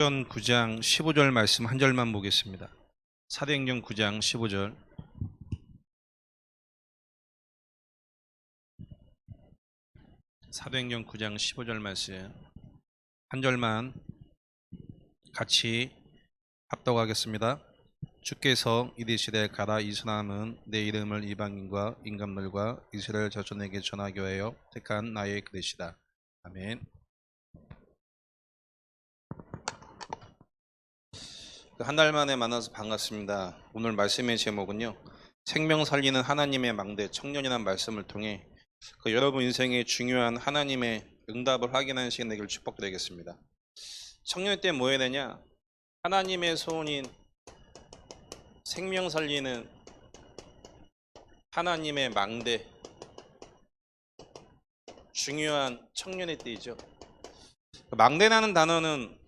사도행전 9장 15절 말씀 한 절만 보겠습니다. 사도행전 9장 15절. 사도행전 9장 15절 말씀 한 절만 같이 합독하겠습니다. 주께서 이르시되 가라, 이 사람은 내 이름을 이방인과 임금들과 이스라엘 자손에게 전하게 하여 택한 나의 그릇이다. 아멘. 한 달 만에 만나서 반갑습니다. 오늘 말씀의 제목은요, 생명 살리는 하나님의 망대 청년이라는 말씀을 통해 여러분 인생의 중요한 하나님의 응답을 확인하는 시간 되기를 축복드리겠습니다. 청년 때 뭐 해야 되냐? 하나님의 소원인 생명 살리는 하나님의 망대, 중요한 청년의 때이죠. 망대라는 단어는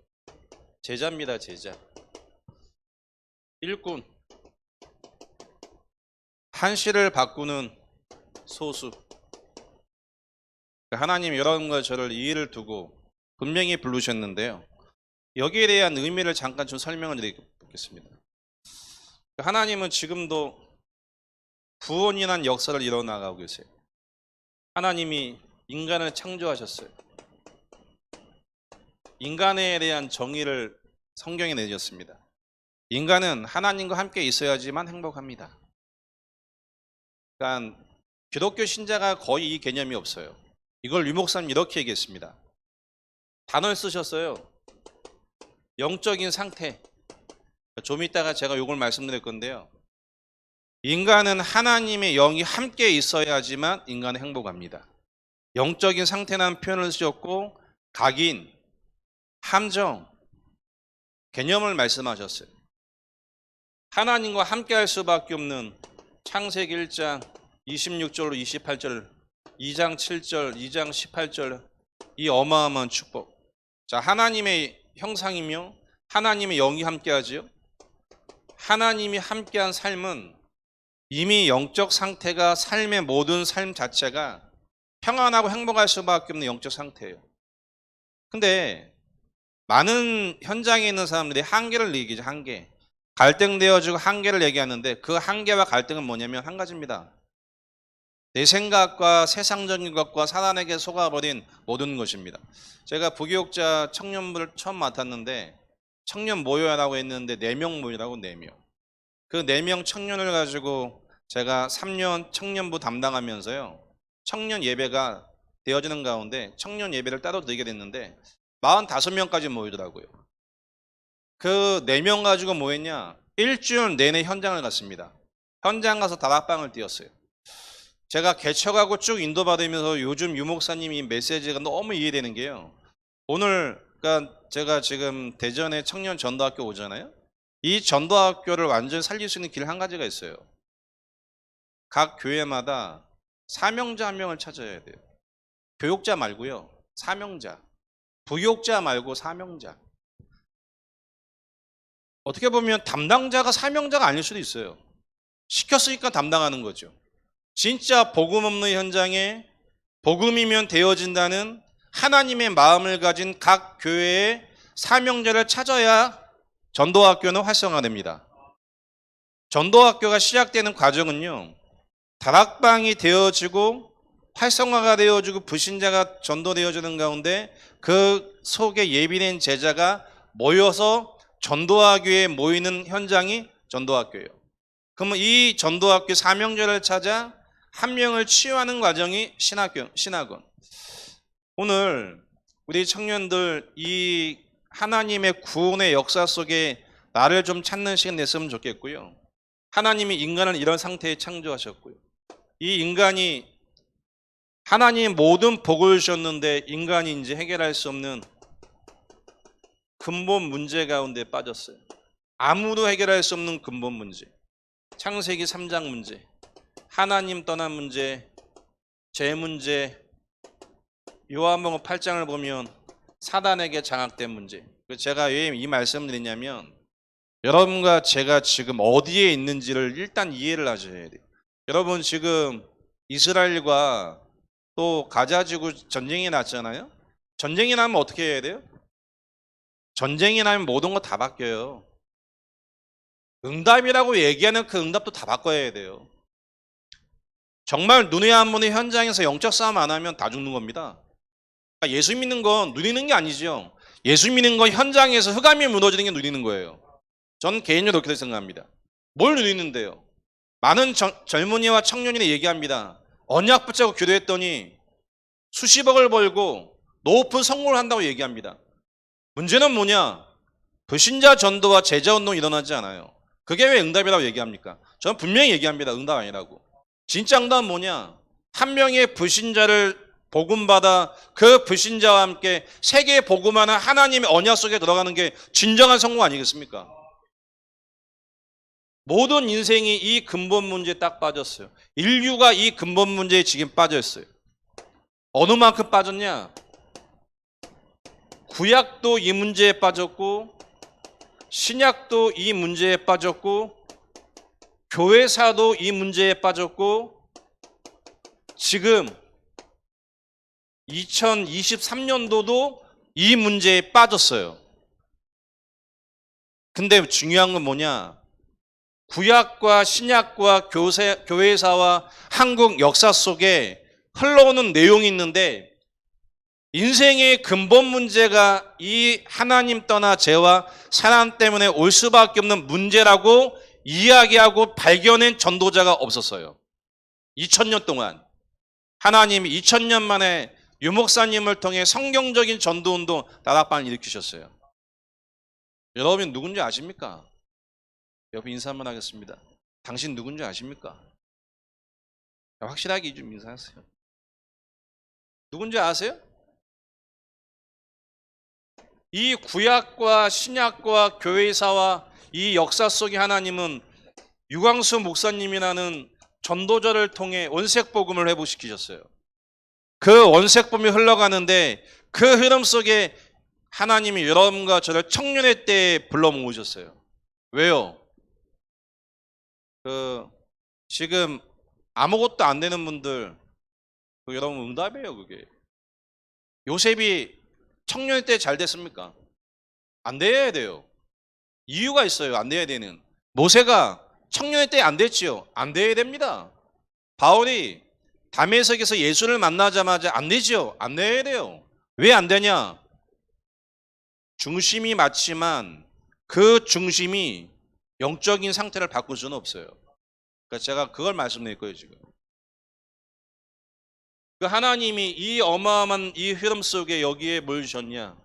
제자입니다. 제자. 일꾼, 한시를 바꾸는 소수. 하나님 여러분과 저를 이 일을 두고 분명히 부르셨는데요, 여기에 대한 의미를 잠깐 좀 설명을 드리겠습니다. 하나님은 지금도 구원이란 역사를 이뤄나가고 계세요. 하나님이 인간을 창조하셨어요. 인간에 대한 정의를 성경에 내셨습니다. 인간은 하나님과 함께 있어야지만 행복합니다. 그러니까 기독교 신자가 거의 이 개념이 없어요. 이걸 유 목사님 이렇게 얘기했습니다. 단어를 쓰셨어요. 영적인 상태. 좀 이따가 제가 이걸 말씀드릴 건데요, 인간은 하나님의 영이 함께 있어야지만 인간은 행복합니다. 영적인 상태라는 표현을 쓰셨고, 각인, 함정, 개념을 말씀하셨어요. 하나님과 함께 할 수밖에 없는 창세기 1장 26절로 28절, 2장 7절, 2장 18절, 이 어마어마한 축복. 자, 하나님의 형상이며 하나님의 영이 함께하지요. 하나님이 함께한 삶은 이미 영적 상태가, 삶의 모든 삶 자체가 평안하고 행복할 수밖에 없는 영적 상태예요. 근데 많은 현장에 있는 사람들이 한계를 얘기죠. 한계. 갈등되어지고 한계를 얘기하는데, 그 한계와 갈등은 뭐냐면 한 가지입니다. 내 생각과 세상적인 것과 사단에게 속아버린 모든 것입니다. 제가 부교육자 청년부를 처음 맡았는데, 청년 모여라고 했는데 4명 모이라고, 4명. 그 4명 청년을 가지고 제가 3년 청년부 담당하면서요, 청년 예배가 되어지는 가운데 청년 예배를 따로 드리게 됐는데 45명까지 모이더라고요. 그 4명 가지고 뭐 했냐? 일주일 내내 현장을 갔습니다. 현장 가서 다락방을 띄웠어요. 제가 개척하고 쭉 인도받으면서 요즘 유 목사님이 메시지가 너무 이해되는 게요, 오늘 그러니까 제가 지금 대전에 청년 전도학교 오잖아요. 이 전도학교를 완전히 살릴 수 있는 길 한 가지가 있어요. 각 교회마다 사명자 한 명을 찾아야 돼요. 교육자 말고요, 사명자. 부교육자 말고 사명자. 어떻게 보면 담당자가 사명자가 아닐 수도 있어요. 시켰으니까 담당하는 거죠. 진짜 복음 없는 현장에 복음이면 되어진다는 하나님의 마음을 가진 각 교회의 사명자를 찾아야 전도학교는 활성화됩니다. 전도학교가 시작되는 과정은요, 다락방이 되어지고 활성화가 되어지고 불신자가 전도되어지는 가운데 그 속에 예비된 제자가 모여서 전도학교에 모이는 현장이 전도학교예요. 그러면 이 전도학교 사명자를 찾아 한 명을 치유하는 과정이 신학원. 오늘 우리 청년들 이 하나님의 구원의 역사 속에 나를 좀 찾는 시간 냈으면 좋겠고요. 하나님이 인간을 이런 상태에 창조하셨고요, 이 인간이 하나님 모든 복을 주셨는데 인간이 이제 해결할 수 없는 근본 문제 가운데 빠졌어요. 아무도 해결할 수 없는 근본 문제. 창세기 3장 문제, 하나님 떠난 문제, 죄 문제, 요한복음 8장을 보면 사단에게 장악된 문제. 제가 왜 이 말씀을 드리냐면, 여러분과 제가 지금 어디에 있는지를 일단 이해를 하셔야 돼요. 여러분 지금 이스라엘과 또 가자지구 전쟁이 났잖아요. 전쟁이 나면 어떻게 해야 돼요? 전쟁이 나면 모든 거 다 바뀌어요. 응답이라고 얘기하는 그 응답도 다 바꿔야 돼요. 정말 눈에 안 보는 현장에서 영적 싸움 안 하면 다 죽는 겁니다. 그러니까 예수 믿는 건 누리는 게 아니죠. 예수 믿는 건 현장에서 흑암이 무너지는 게 누리는 거예요. 전 개인적으로 그렇게 생각합니다. 뭘 누리는데요? 많은 젊은이와 청년이 얘기합니다. 언약 붙잡고 기도했더니 수십억을 벌고 높은 성공을 한다고 얘기합니다. 문제는 뭐냐? 불신자 전도와 제자 운동이 일어나지 않아요. 그게 왜 응답이라고 얘기합니까? 저는 분명히 얘기합니다. 응답 아니라고. 진짜 응답은 뭐냐? 한 명의 불신자를 복음받아 그 불신자와 함께 세계에 복음하는 하나님의 언약 속에 들어가는 게 진정한 성공 아니겠습니까? 모든 인생이 이 근본 문제에 딱 빠졌어요. 인류가 이 근본 문제에 지금 빠져 있어요. 어느 만큼 빠졌냐? 구약도 이 문제에 빠졌고 신약도 이 문제에 빠졌고 교회사도 이 문제에 빠졌고 지금 2023년도도 이 문제에 빠졌어요. 근데 중요한 건 뭐냐? 구약과 신약과 교회사와 한국 역사 속에 흘러오는 내용이 있는데 인생의 근본 문제가 이 하나님 떠나 죄와 사람 때문에 올 수밖에 없는 문제라고 이야기하고 발견한 전도자가 없었어요. 2000년 동안 하나님이 2000년 만에 유목사님을 통해 성경적인 전도운동 다락방을 일으키셨어요. 여러분 누군지 아십니까? 여러분 인사 한번 하겠습니다. 당신 누군지 아십니까? 확실하게 좀 인사하세요. 누군지 아세요? 이 구약과 신약과 교회사와 이 역사 속의 하나님은 유광수 목사님이라는 전도자를 통해 원색복음을 회복시키셨어요. 그 원색복음이 흘러가는데 그 흐름 속에 하나님이 여러분과 저를 청년의 때에 불러 모으셨어요. 왜요? 지금 아무것도 안 되는 분들, 여러분 응답이에요, 그게. 요셉이 청년의 때 잘 됐습니까? 안 돼야 돼요. 이유가 있어요, 안 돼야 되는. 모세가 청년의 때 안 됐지요? 안 돼야 됩니다. 바울이 다메섹에서 예수를 만나자마자 안 되지요? 안 돼야 돼요. 왜 안 되냐? 중심이 맞지만 그 중심이 영적인 상태를 바꿀 수는 없어요. 그러니까 제가 그걸 말씀드릴 거예요, 지금. 그 하나님이 이 어마어마한 이 흐름 속에 여기에 뭘 주셨냐?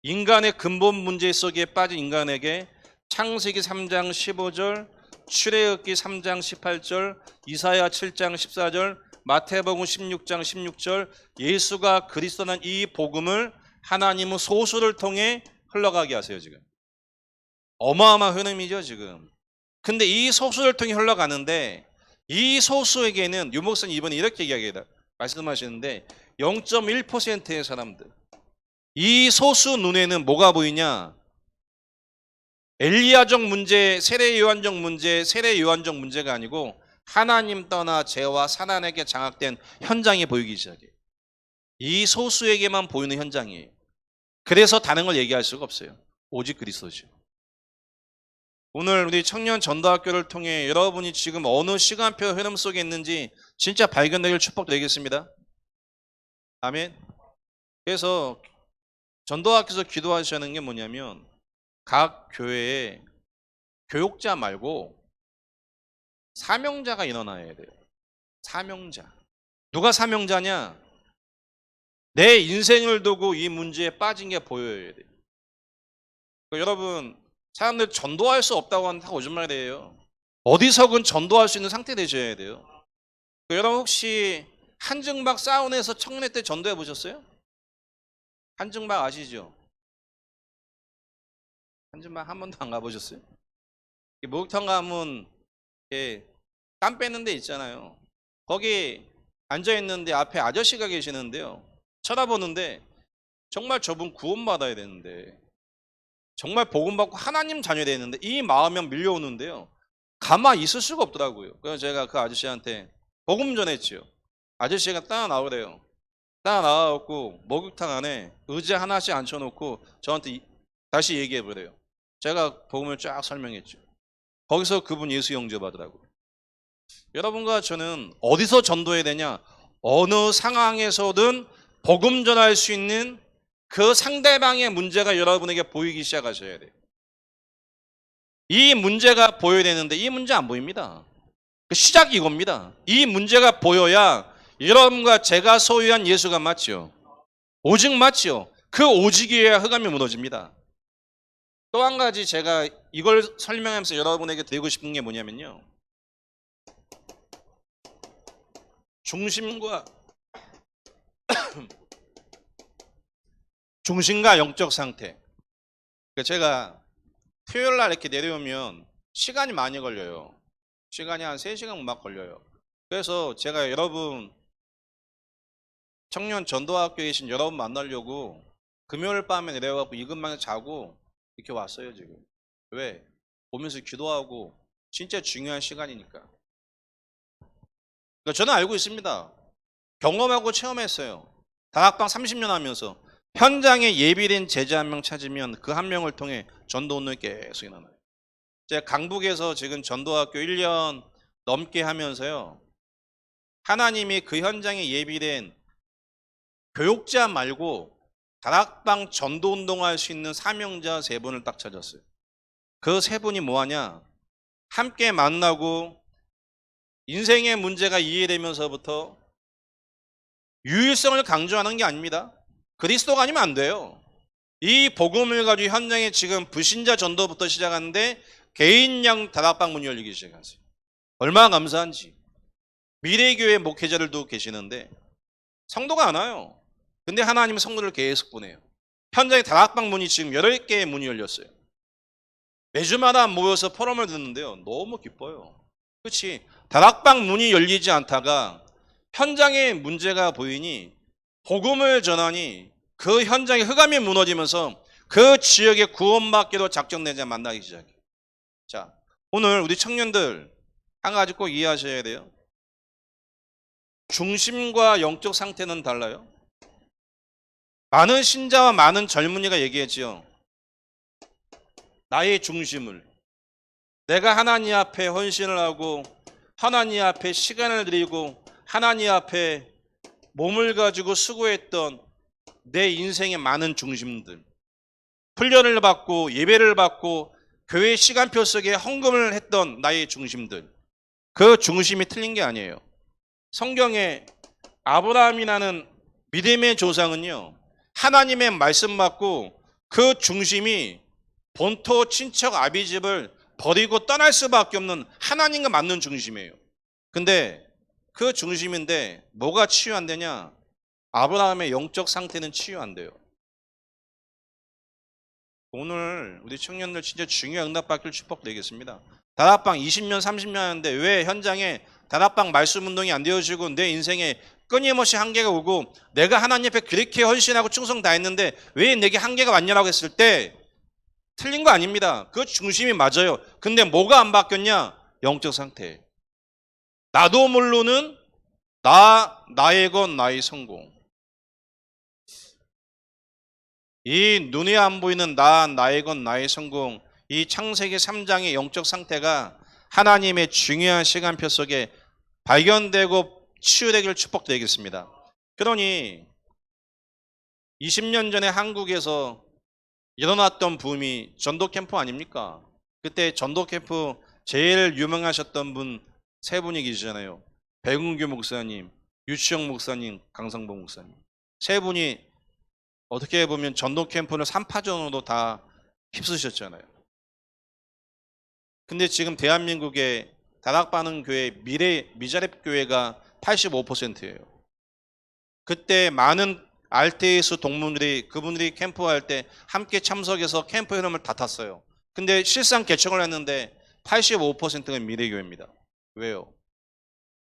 인간의 근본 문제 속에 빠진 인간에게 창세기 3장 15절, 출애굽기 3장 18절, 이사야 7장 14절, 마태복음 16장 16절, 예수가 그리스도라는 이 복음을 하나님은 소수를 통해 흘러가게 하세요, 지금. 어마어마한 흐름이죠, 지금. 근데 이 소수를 통해 흘러가는데 이 소수에게는 유목사님 이번에 이렇게 말씀하시는데 0.1%의 사람들, 이 소수 눈에는 뭐가 보이냐? 엘리야적 문제, 세례 요한적 문제, 세례 요한적 문제가 아니고 하나님 떠나 죄와 사단에게 장악된 현장이 보이기 시작해요. 이 소수에게만 보이는 현장이에요. 그래서 다른 걸 얘기할 수가 없어요. 오직 그리스도죠. 오늘 우리 청년 전도학교를 통해 여러분이 지금 어느 시간표 흐름 속에 있는지 진짜 발견되길 축복드리겠습니다. 아멘. 그래서 전도학교에서 기도하시는 게 뭐냐면 각 교회에 교육자 말고 사명자가 일어나야 돼요. 사명자. 누가 사명자냐? 내 인생을 두고 이 문제에 빠진 게 보여야 돼요. 그러니까 여러분, 사람들 전도할 수 없다고 하는 다 거짓말이에요. 어디서든 전도할 수 있는 상태 되셔야 돼요. 그러니까 여러분 혹시 한증박 사우나에서 청년회 때 전도해 보셨어요? 한증박 아시죠? 한증박 한 번도 안 가보셨어요? 목욕탕 가면 땀 빼는 데 있잖아요. 거기 앉아있는데 앞에 아저씨가 계시는데요. 쳐다보는데 정말 저분 구원받아야 되는데 정말 복음받고 하나님 자녀 되는데 이 마음이 밀려오는데요. 가만히 있을 수가 없더라고요. 그래서 제가 그 아저씨한테 복음 전했지요. 아저씨가 딱 나오래요. 딱 나와갖고 목욕탕 안에 의자 하나씩 앉혀놓고 저한테 다시 얘기해 보래요. 제가 복음을 쫙 설명했죠. 거기서 그분 예수 영접하더라고요. 여러분과 저는 어디서 전도해야 되냐? 어느 상황에서든 복음 전할 수 있는 그 상대방의 문제가 여러분에게 보이기 시작하셔야 돼요. 이 문제가 보여야 되는데 이 문제 안 보입니다. 그 시작이 이겁니다. 이 문제가 보여야 여러분과 제가 소유한 예수가 맞죠. 오직 맞죠. 그 오직이어야 흑암이 무너집니다. 또 한 가지 제가 이걸 설명하면서 여러분에게 드리고 싶은 게 뭐냐면요. 중심과 영적 상태. 제가 토요일 날 이렇게 내려오면 시간이 많이 걸려요. 시간이 한 3시간 막 걸려요. 그래서 제가 여러분 청년 전도학교에 계신 여러분 만나려고 금요일 밤에 내려가고 이근방에 자고 이렇게 왔어요 지금. 왜? 오면서 기도하고 진짜 중요한 시간이니까. 그러니까 저는 알고 있습니다. 경험하고 체험했어요. 다락방 30년 하면서 현장에 예비된 제자 한 명 찾으면 그 한 명을 통해 전도 운동이 계속 일어나요. 제가 강북에서 지금 전도학교 1년 넘게 하면서요. 하나님이 그 현장에 예비된 교육자 말고 다락방 전도 운동할 수 있는 사명자 3분을 딱 찾았어요. 그 3분이 뭐하냐? 함께 만나고 인생의 문제가 이해되면서부터 유일성을 강조하는 게 아닙니다. 그리스도가 아니면 안 돼요. 이 복음을 가지고 현장에 지금 불신자 전도부터 시작하는데 개인형 다락방 문이 열리기 시작했어요. 얼마나 감사한지. 미래교회 목회자들도 계시는데 성도가 안 와요. 근데 하나님은 성도를 계속 보내요. 현장에 다락방 문이 지금 8개의 문이 열렸어요. 매주마다 모여서 포럼을 듣는데요. 너무 기뻐요. 그렇지. 다락방 문이 열리지 않다가 현장에 문제가 보이니 복음을 전하니 그 현장에 흑암이 무너지면서 그 지역에 구원받기로 작정되자 만나기 시작해요. 자, 오늘 우리 청년들 한 가지 꼭 이해하셔야 돼요. 중심과 영적 상태는 달라요. 많은 신자와 많은 젊은이가 얘기했지요. 나의 중심을 내가 하나님 앞에 헌신을 하고 하나님 앞에 시간을 드리고 하나님 앞에 몸을 가지고 수고했던 내 인생의 많은 중심들, 훈련을 받고 예배를 받고 교회 시간표 속에 헌금을 했던 나의 중심들, 그 중심이 틀린 게 아니에요. 성경에 아브라함이라는 믿음의 조상은요, 하나님의 말씀 받고 그 중심이 본토 친척 아비집을 버리고 떠날 수밖에 없는 하나님과 맞는 중심이에요. 근데 그 중심인데 뭐가 치유 안 되냐? 아브라함의 영적 상태는 치유 안 돼요. 오늘 우리 청년들 진짜 중요한 응답받길 축복드리겠습니다. 다락방 20년 30년 하는데 왜 현장에 다락방 말씀 운동이 안 되어지고 내 인생에 끊임없이 한계가 오고 내가 하나님 앞에 그렇게 헌신하고 충성 다했는데 왜 내게 한계가 왔냐라고 했을 때 틀린 거 아닙니다. 그 중심이 맞아요. 근데 뭐가 안 바뀌었냐? 영적 상태. 나도 모르는 나의 것 나의 성공. 이 눈에 안 보이는 나의 것 나의 성공. 이 창세기 3장의 영적 상태가 하나님의 중요한 시간표 속에 발견되고 치유되기를 축복드리겠습니다. 그러니 20년 전에 한국에서 일어났던 붐이 전도 캠프 아닙니까? 그때 전도 캠프 제일 유명하셨던 분 3분이 계시잖아요. 백운규 목사님, 유치영 목사님, 강성봉 목사님. 3분이 어떻게 보면 전도 캠프를 3파전으로 다 휩쓰셨잖아요. 근데 지금 대한민국의 다락방은 교회 미자립 교회가 85%예요. 그때 많은 알테이스 동문들이 그분들이 캠프할 때 함께 참석해서 캠프 흐름을 다 탔어요. 근데 실상 개척을 했는데 85%가 미래교회입니다. 왜요?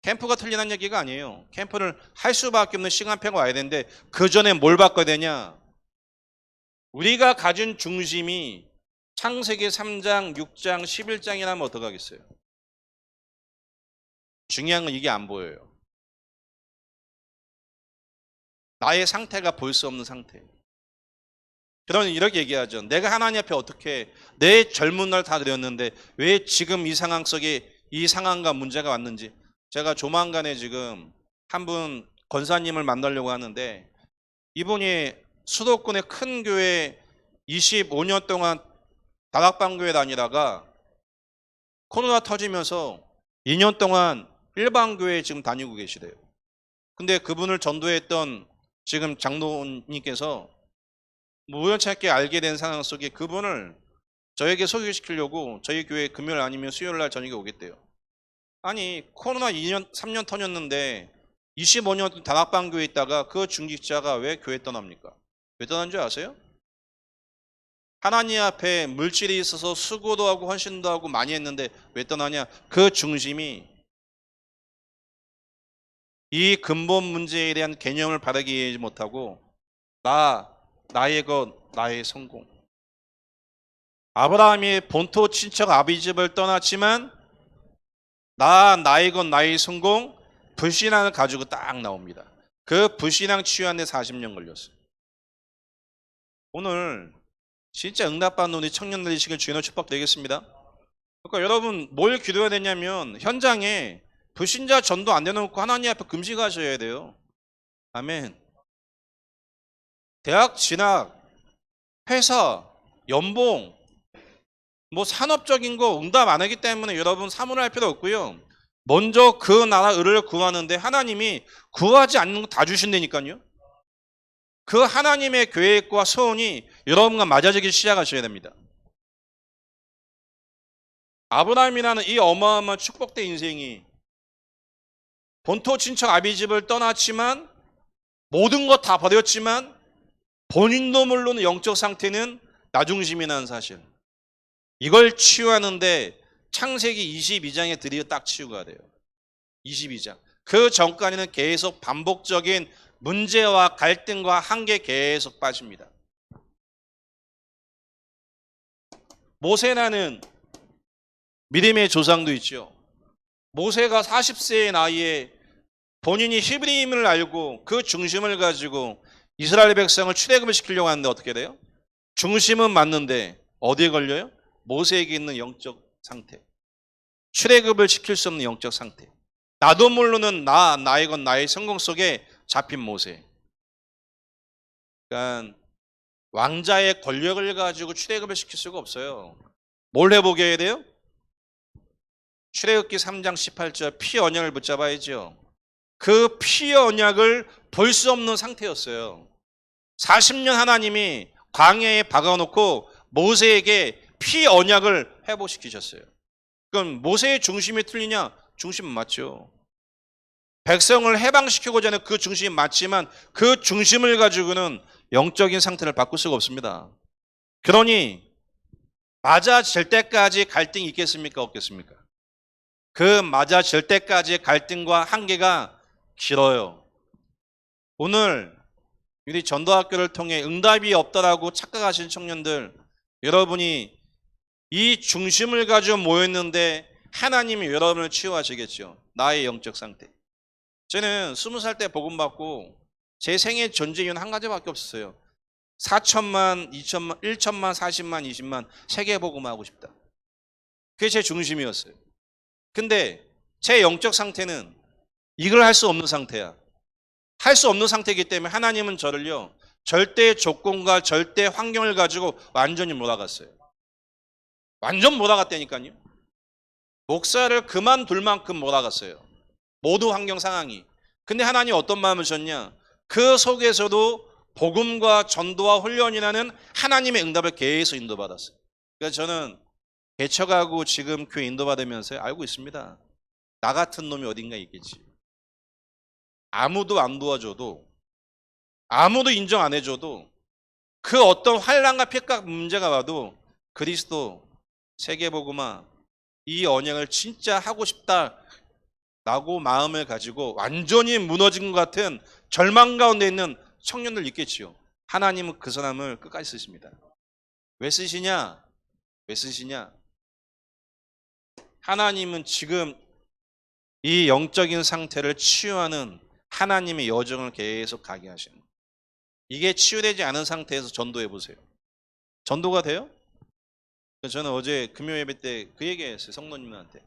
캠프가 틀리다는 얘기가 아니에요. 캠프를 할 수밖에 없는 시간표가 와야 되는데 그 전에 뭘 바꿔야 되냐? 우리가 가진 중심이 창세기 3장, 6장, 11장이라면 어떡하겠어요? 중요한 건 이게 안 보여요. 나의 상태가 볼 수 없는 상태. 그러면 이렇게 얘기하죠. 내가 하나님 앞에 어떻게 내 젊은 날 다 그랬는데 왜 지금 이 상황 속에 이 상황과 문제가 왔는지. 제가 조만간에 지금 한 분 권사님을 만나려고 하는데 이분이 수도권의 큰 교회 25년 동안 다락방 교회 다니다가 코로나 터지면서 2년 동안 일반 교회에 지금 다니고 계시대요. 근데 그분을 전도했던 지금 장로님께서 우연찮게 알게 된 상황 속에 그분을 저에게 소개시키려고 저희 교회 금요일 아니면 수요일 날 저녁에 오겠대요. 아니 코로나 2년 3년 터졌는데 25년 다락방 교회에 있다가 그 중직자가 왜 교회 떠납니까? 왜 떠난 줄 아세요? 하나님 앞에 물질이 있어서 수고도 하고 헌신도 하고 많이 했는데 왜 떠나냐? 그 중심이 이 근본 문제에 대한 개념을 바르게 이해하지 못하고 나의 것, 나의 성공. 아브라함이 본토 친척 아비 집을 떠났지만 나의 것, 나의 성공, 불신앙을 가지고 딱 나옵니다. 그 불신앙 치유하는데 40년 걸렸어요. 오늘 진짜 응답받는 우리 청년들이 시길 주인의 축복 되겠습니다. 그러니까 여러분 뭘 기도해야 되냐면 현장에 불신자 전도 안 내놓고 하나님 앞에 금식하셔야 돼요. 아멘. 대학 진학, 회사, 연봉, 뭐 산업적인 거 응답 안 하기 때문에 여러분 사문할 필요 없고요. 먼저 그 나라 의를 구하는데 하나님이 구하지 않는 거 다 주신다니까요. 그 하나님의 계획과 소원이 여러분과 맞아지기 시작하셔야 됩니다. 아브라함이라는 이 어마어마한 축복된 인생이 본토 친척 아비 집을 떠났지만 모든 것 다 버렸지만 본인도 모르는 영적 상태는 나중심이라는 사실. 이걸 치유하는데 창세기 22장에 드디어 딱 치유가 돼요. 22장. 그 전까지는 계속 반복적인 문제와 갈등과 한계 계속 빠집니다. 모세라는 믿음의 조상도 있죠. 모세가 40세의 나이에 본인이 히브리임을 알고 그 중심을 가지고 이스라엘 백성을 출애굽을 시키려고 하는데 어떻게 돼요? 중심은 맞는데 어디에 걸려요? 모세에게 있는 영적 상태. 출애굽을 시킬 수 없는 영적 상태. 나도 모르는 나의 건 나의 성공 속에 잡힌 모세. 그러니까 왕자의 권력을 가지고 출애굽을 시킬 수가 없어요. 뭘 회복해야 해야 돼요? 출애굽기 3장 18절 피 언약을 붙잡아야죠. 그 피 언약을 볼 수 없는 상태였어요. 40년 하나님이 광야에 박아놓고 모세에게 피 언약을 회복시키셨어요. 그럼 모세의 중심이 틀리냐? 중심은 맞죠. 백성을 해방시키고자 하는 그 중심이 맞지만 그 중심을 가지고는 영적인 상태를 바꿀 수가 없습니다. 그러니 맞아질 때까지 갈등이 있겠습니까? 없겠습니까? 그 맞아질 때까지의 갈등과 한계가 길어요. 오늘 우리 전도학교를 통해 응답이 없다라고 착각하신 청년들, 여러분이 이 중심을 가지고 모였는데 하나님이 여러분을 치유하시겠죠. 나의 영적 상태. 저는 20살 때 복음 받고 제 생애 존재 이유는 한 가지밖에 없었어요. 4천만, 2천만, 1천만, 40만, 20만 세계 복음하고 싶다. 그게 제 중심이었어요. 근데 제 영적 상태는 이걸 할 수 없는 상태야. 할 수 없는 상태이기 때문에 하나님은 저를요 절대 조건과 절대 환경을 가지고 완전히 몰아갔어요. 완전 몰아갔다니까요. 목사를 그만둘 만큼 몰아갔어요. 모두 환경 상황이. 근데 하나님 어떤 마음을 주셨냐? 그 속에서도 복음과 전도와 훈련이라는 하나님의 응답을 계속 인도받았어요. 그래서 저는 개척하고 지금 교회 인도받으면서 알고 있습니다. 나 같은 놈이 어딘가 있겠지. 아무도 안 도와줘도, 아무도 인정 안 해줘도, 그 어떤 환난과 핍박 문제가 와도 그리스도 세계복음화 이 언약을 진짜 하고 싶다라고 마음을 가지고 완전히 무너진 것 같은 절망 가운데 있는 청년들 있겠지요. 하나님은 그 사람을 끝까지 쓰십니다. 왜 쓰시냐? 왜 쓰시냐? 하나님은 지금 이 영적인 상태를 치유하는 하나님의 여정을 계속 가게 하시는 거예요. 이게 치유되지 않은 상태에서 전도해 보세요. 전도가 돼요? 저는 어제 금요 예배 때 그 얘기했어요. 성도님들한테.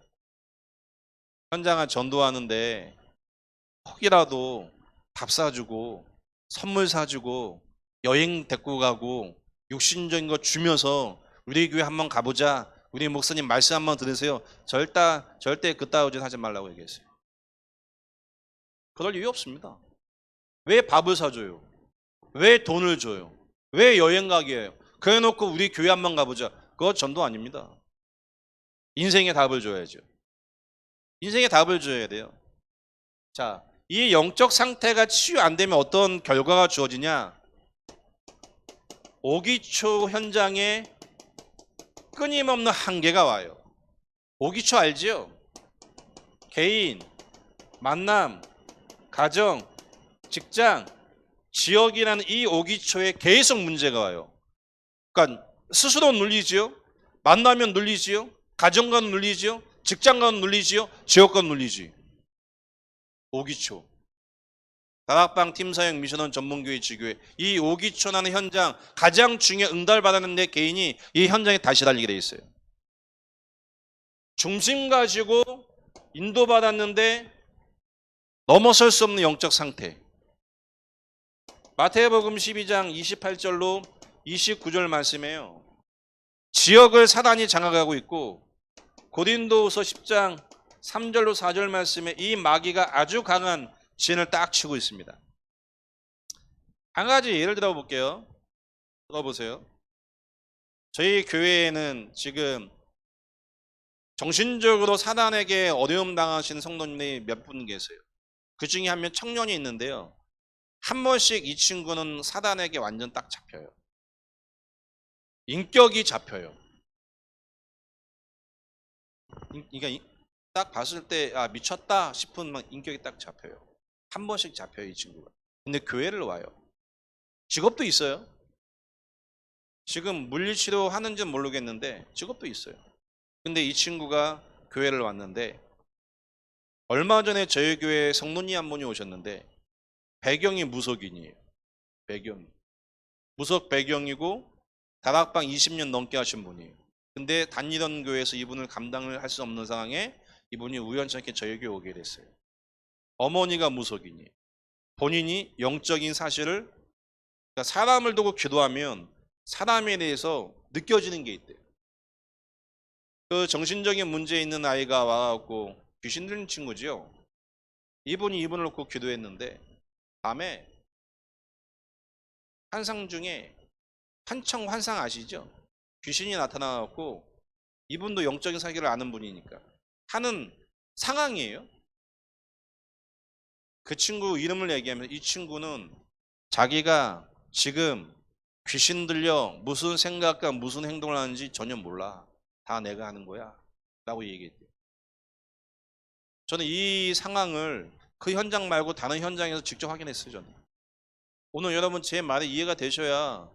현장을 전도하는데 혹이라도 밥 사주고 선물 사주고 여행 데리고 가고 육신적인 거 주면서 우리 교회 한번 가보자. 우리 목사님 말씀 한번 들으세요. 절대 그따위짓 하지 말라고 얘기했어요. 그럴 이유 없습니다. 왜 밥을 사줘요? 왜 돈을 줘요? 왜 여행 가게 해요? 그래놓고 우리 교회 한번 가보자. 그거 전도 아닙니다. 인생의 답을 줘야죠. 인생의 답을 줘야 돼요. 자, 이 영적 상태가 치유 안 되면 어떤 결과가 주어지냐? 오기초 현장에 끊임없는 한계가 와요. 오기초 알지요? 개인, 만남, 가정, 직장, 지역이라는 이 오기초에 계속 문제가 와요. 그러니까 스스로 눌리지요. 만나면 눌리지요. 가정과는 눌리지요. 직장과는 눌리지요. 지역과는 눌리지. 오기초. 다락방 팀사역 미션원 전문교회 지교회 이 오기초라는 현장 가장 중요한 응답을 받았는데 개인이 이 현장에 다시 달리게 돼 있어요. 중심 가지고 인도받았는데 넘어설 수 없는 영적 상태. 마태복음 12장 28절로 29절 말씀이에요. 지역을 사단이 장악하고 있고 고린도후서 10장 3절로 4절 말씀에 이 마귀가 아주 강한 진을 딱 치고 있습니다. 한 가지 예를 들어 볼게요. 들어보세요. 저희 교회에는 지금 정신적으로 사단에게 어려움 당하신 성도님이 몇 분 계세요. 그 중에 한 명 청년이 있는데요. 한 번씩 이 친구는 사단에게 완전 딱 잡혀요. 인격이 잡혀요. 그러니까 딱 봤을 때 아 미쳤다 싶은 막 인격이 딱 잡혀요. 한 번씩 잡혀요 이 친구가. 근데 교회를 와요. 직업도 있어요. 지금 물리치료 하는지는 모르겠는데 직업도 있어요. 근데 이 친구가 교회를 왔는데 얼마 전에 저희 교회에 성도님 한 분이 오셨는데 배경이 무속인이에요. 배경이. 무속 배경이고 다락방 20년 넘게 하신 분이에요. 근데 다니던 교회에서 이분을 감당을 할 수 없는 상황에 이분이 우연찮게 저희 교회 오게 됐어요. 어머니가 무속인이에요. 본인이 영적인 사실을 그러니까 사람을 두고 기도하면 사람에 대해서 느껴지는 게 있대요. 그 정신적인 문제 있는 아이가 와갖고 귀신 들린 친구지요. 이분이 이분을 놓고 기도했는데 밤에 환상 중에 환청 환상 아시죠? 귀신이 나타나갖고 이분도 영적인 사실을 아는 분이니까 하는 상황이에요. 그 친구 이름을 얘기하면 이 친구는 자기가 지금 귀신 들려 무슨 생각과 무슨 행동을 하는지 전혀 몰라. 다 내가 하는 거야 라고 얘기했대요. 저는 이 상황을 그 현장 말고 다른 현장에서 직접 확인했어요. 저는 오늘 여러분 제 말이 이해가 되셔야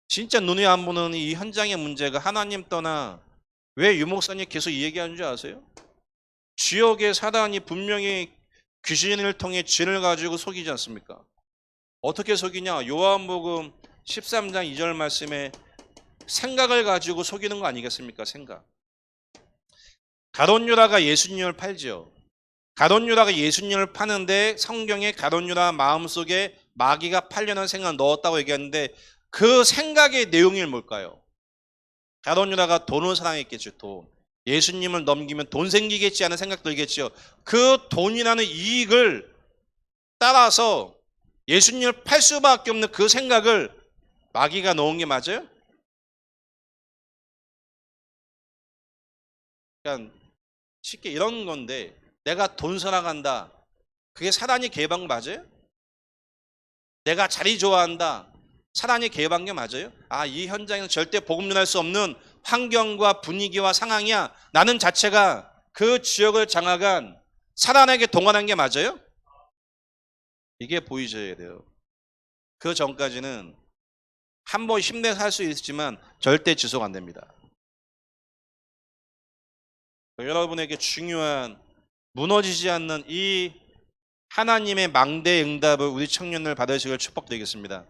진짜 눈에 안 보는 이 현장의 문제가 하나님 떠나 왜 유목사님 계속 이 얘기하는 줄 아세요? 지역의 사단이 분명히 귀신을 통해 진을 가지고 속이지 않습니까? 어떻게 속이냐? 요한복음 13장 2절 말씀에 생각을 가지고 속이는 거 아니겠습니까? 생각. 가룟유다가 예수님을 팔죠. 가룟유다가 예수님을 파는데 성경에 가룟유다 마음속에 마귀가 팔려는 생각을 넣었다고 얘기하는데 그 생각의 내용이 뭘까요? 가룟유다가 돈을 사랑했겠죠. 돈. 예수님을 넘기면 돈 생기겠지 하는 생각 들겠죠. 그 돈이라는 이익을 따라서 예수님을 팔 수밖에 없는 그 생각을 마귀가 넣은 게 맞아요? 그러니까 쉽게 이런 건데 내가 돈 사랑한다. 그게 사단이 개입한 거 맞아요? 내가 자리 좋아한다. 사단이 개입한 게 맞아요? 아, 이 현장에서 절대 복음 전할 수 없는 환경과 분위기와 상황이야. 나는 자체가 그 지역을 장악한 사단에게 동원한 게 맞아요? 이게 보이셔야 돼요. 그 전까지는 한 번 힘내서 할 수 있지만 절대 지속 안 됩니다. 여러분에게 중요한 무너지지 않는 이 하나님의 망대 응답을 우리 청년들 받으시길 축복드리겠습니다.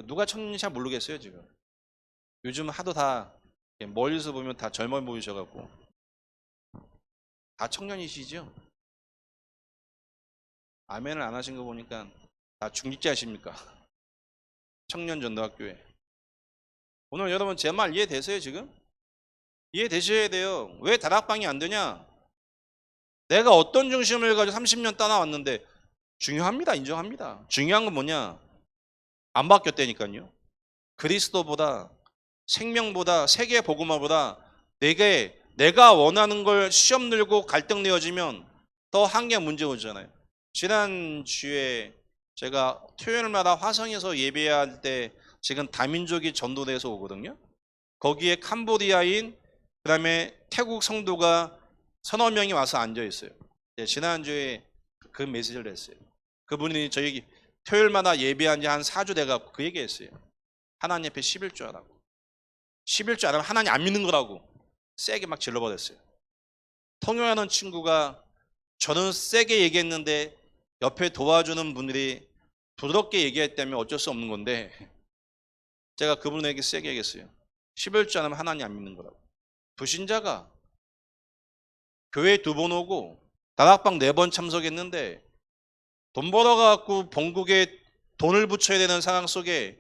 누가 청년인지 잘 모르겠어요 지금. 요즘 하도 다 멀리서 보면 다 젊어 보이셔갖고 다 청년이시죠? 아멘을 안 하신 거 보니까 다 중직자십니까? 청년전도학교에. 오늘 여러분 제 말 이해되세요 지금? 이해되셔야 돼요. 왜 다락방이 안 되냐? 내가 어떤 중심을 가지고 30년 떠나왔는데 중요합니다. 인정합니다. 중요한 건 뭐냐? 안 바뀌었다니까요. 그리스도보다 생명보다 세계 복음화보다 내가 원하는 걸 시험 들고 갈등 내어지면 더 한계 문제 오잖아요. 지난주에 제가 토요일마다 화성에서 예배할 때 지금 다민족이 전도돼서 오거든요. 거기에 캄보디아인 그다음에 태국 성도가 서너 명이 와서 앉아 있어요. 지난주에 그 메시지를 했어요. 그분이 저희 토요일마다 예배한 지 한 4주 돼갖고 그 얘기했어요. 하나님 앞에 11조 하라고. 11조 안 하면 하나님 안 믿는 거라고 세게 막 질러버렸어요. 통역하는 친구가 저는 세게 얘기했는데 옆에 도와주는 분들이 부드럽게 얘기했다면 어쩔 수 없는 건데 제가 그분에게 세게 얘기했어요. 11조 안 하면 하나님 안 믿는 거라고. 불신자가 교회 2번 오고 다락방 4번 참석했는데 돈 벌어갖고 본국에 돈을 붙여야 되는 상황 속에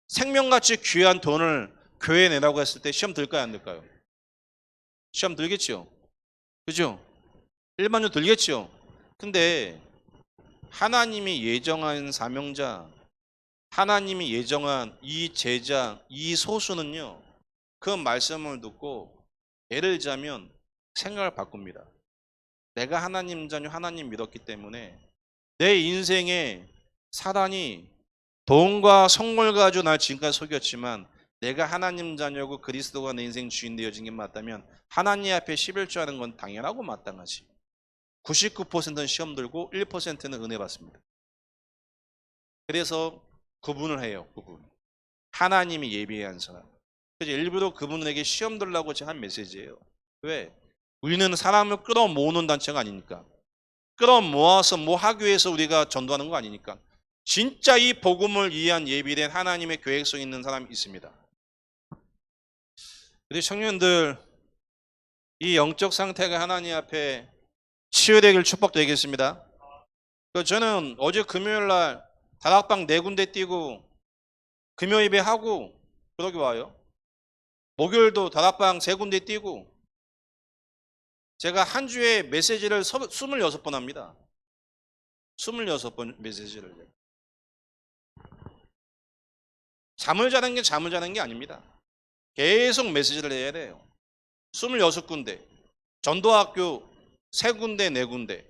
생명같이 귀한 돈을 교회에 내라고 했을 때 시험 들까요 안 들까요? 시험 들겠죠. 그죠? 일반적으로 들겠죠. 근데 하나님이 예정한 사명자, 하나님이 예정한 이 제자, 이 소수는요, 그 말씀을 듣고 예를 들자면 생각을 바꿉니다. 내가 하나님 자녀, 하나님 믿었기 때문에 내 인생에 사단이 돈과 성물 가지고 날 지금까지 속였지만 내가 하나님 자녀고 그리스도가 내 인생 주인 되어진 게 맞다면 하나님 앞에 11조 하는 건 당연하고 마땅하지. 99%는 시험 들고 1%는 은혜 받습니다. 그래서 구분을 해요. 구분. 하나님이 예비한 사람. 그래서 일부러 그분에게 시험 들라고 제가 한 메시지예요. 왜? 우리는 사람을 끌어모으는 단체가 아니니까. 끌어모아서 뭐 하기 위해서 우리가 전도하는 거 아니니까. 진짜 이 복음을 이해한 예비된 하나님의 계획성 있는 사람이 있습니다. 우리 청년들, 이 영적 상태가 하나님 앞에 치유되길 축복드리겠습니다. 저는 어제 금요일 날 다락방 4군데 뛰고 금요 예배하고 그러기 와요. 목요일도 다락방 3군데 뛰고 제가 한 주에 메시지를 26번 합니다. 26번 메시지를. 잠을 자는 게 아닙니다. 계속 메시지를 해야 돼요. 26군데, 전도학교 3군데, 4군데,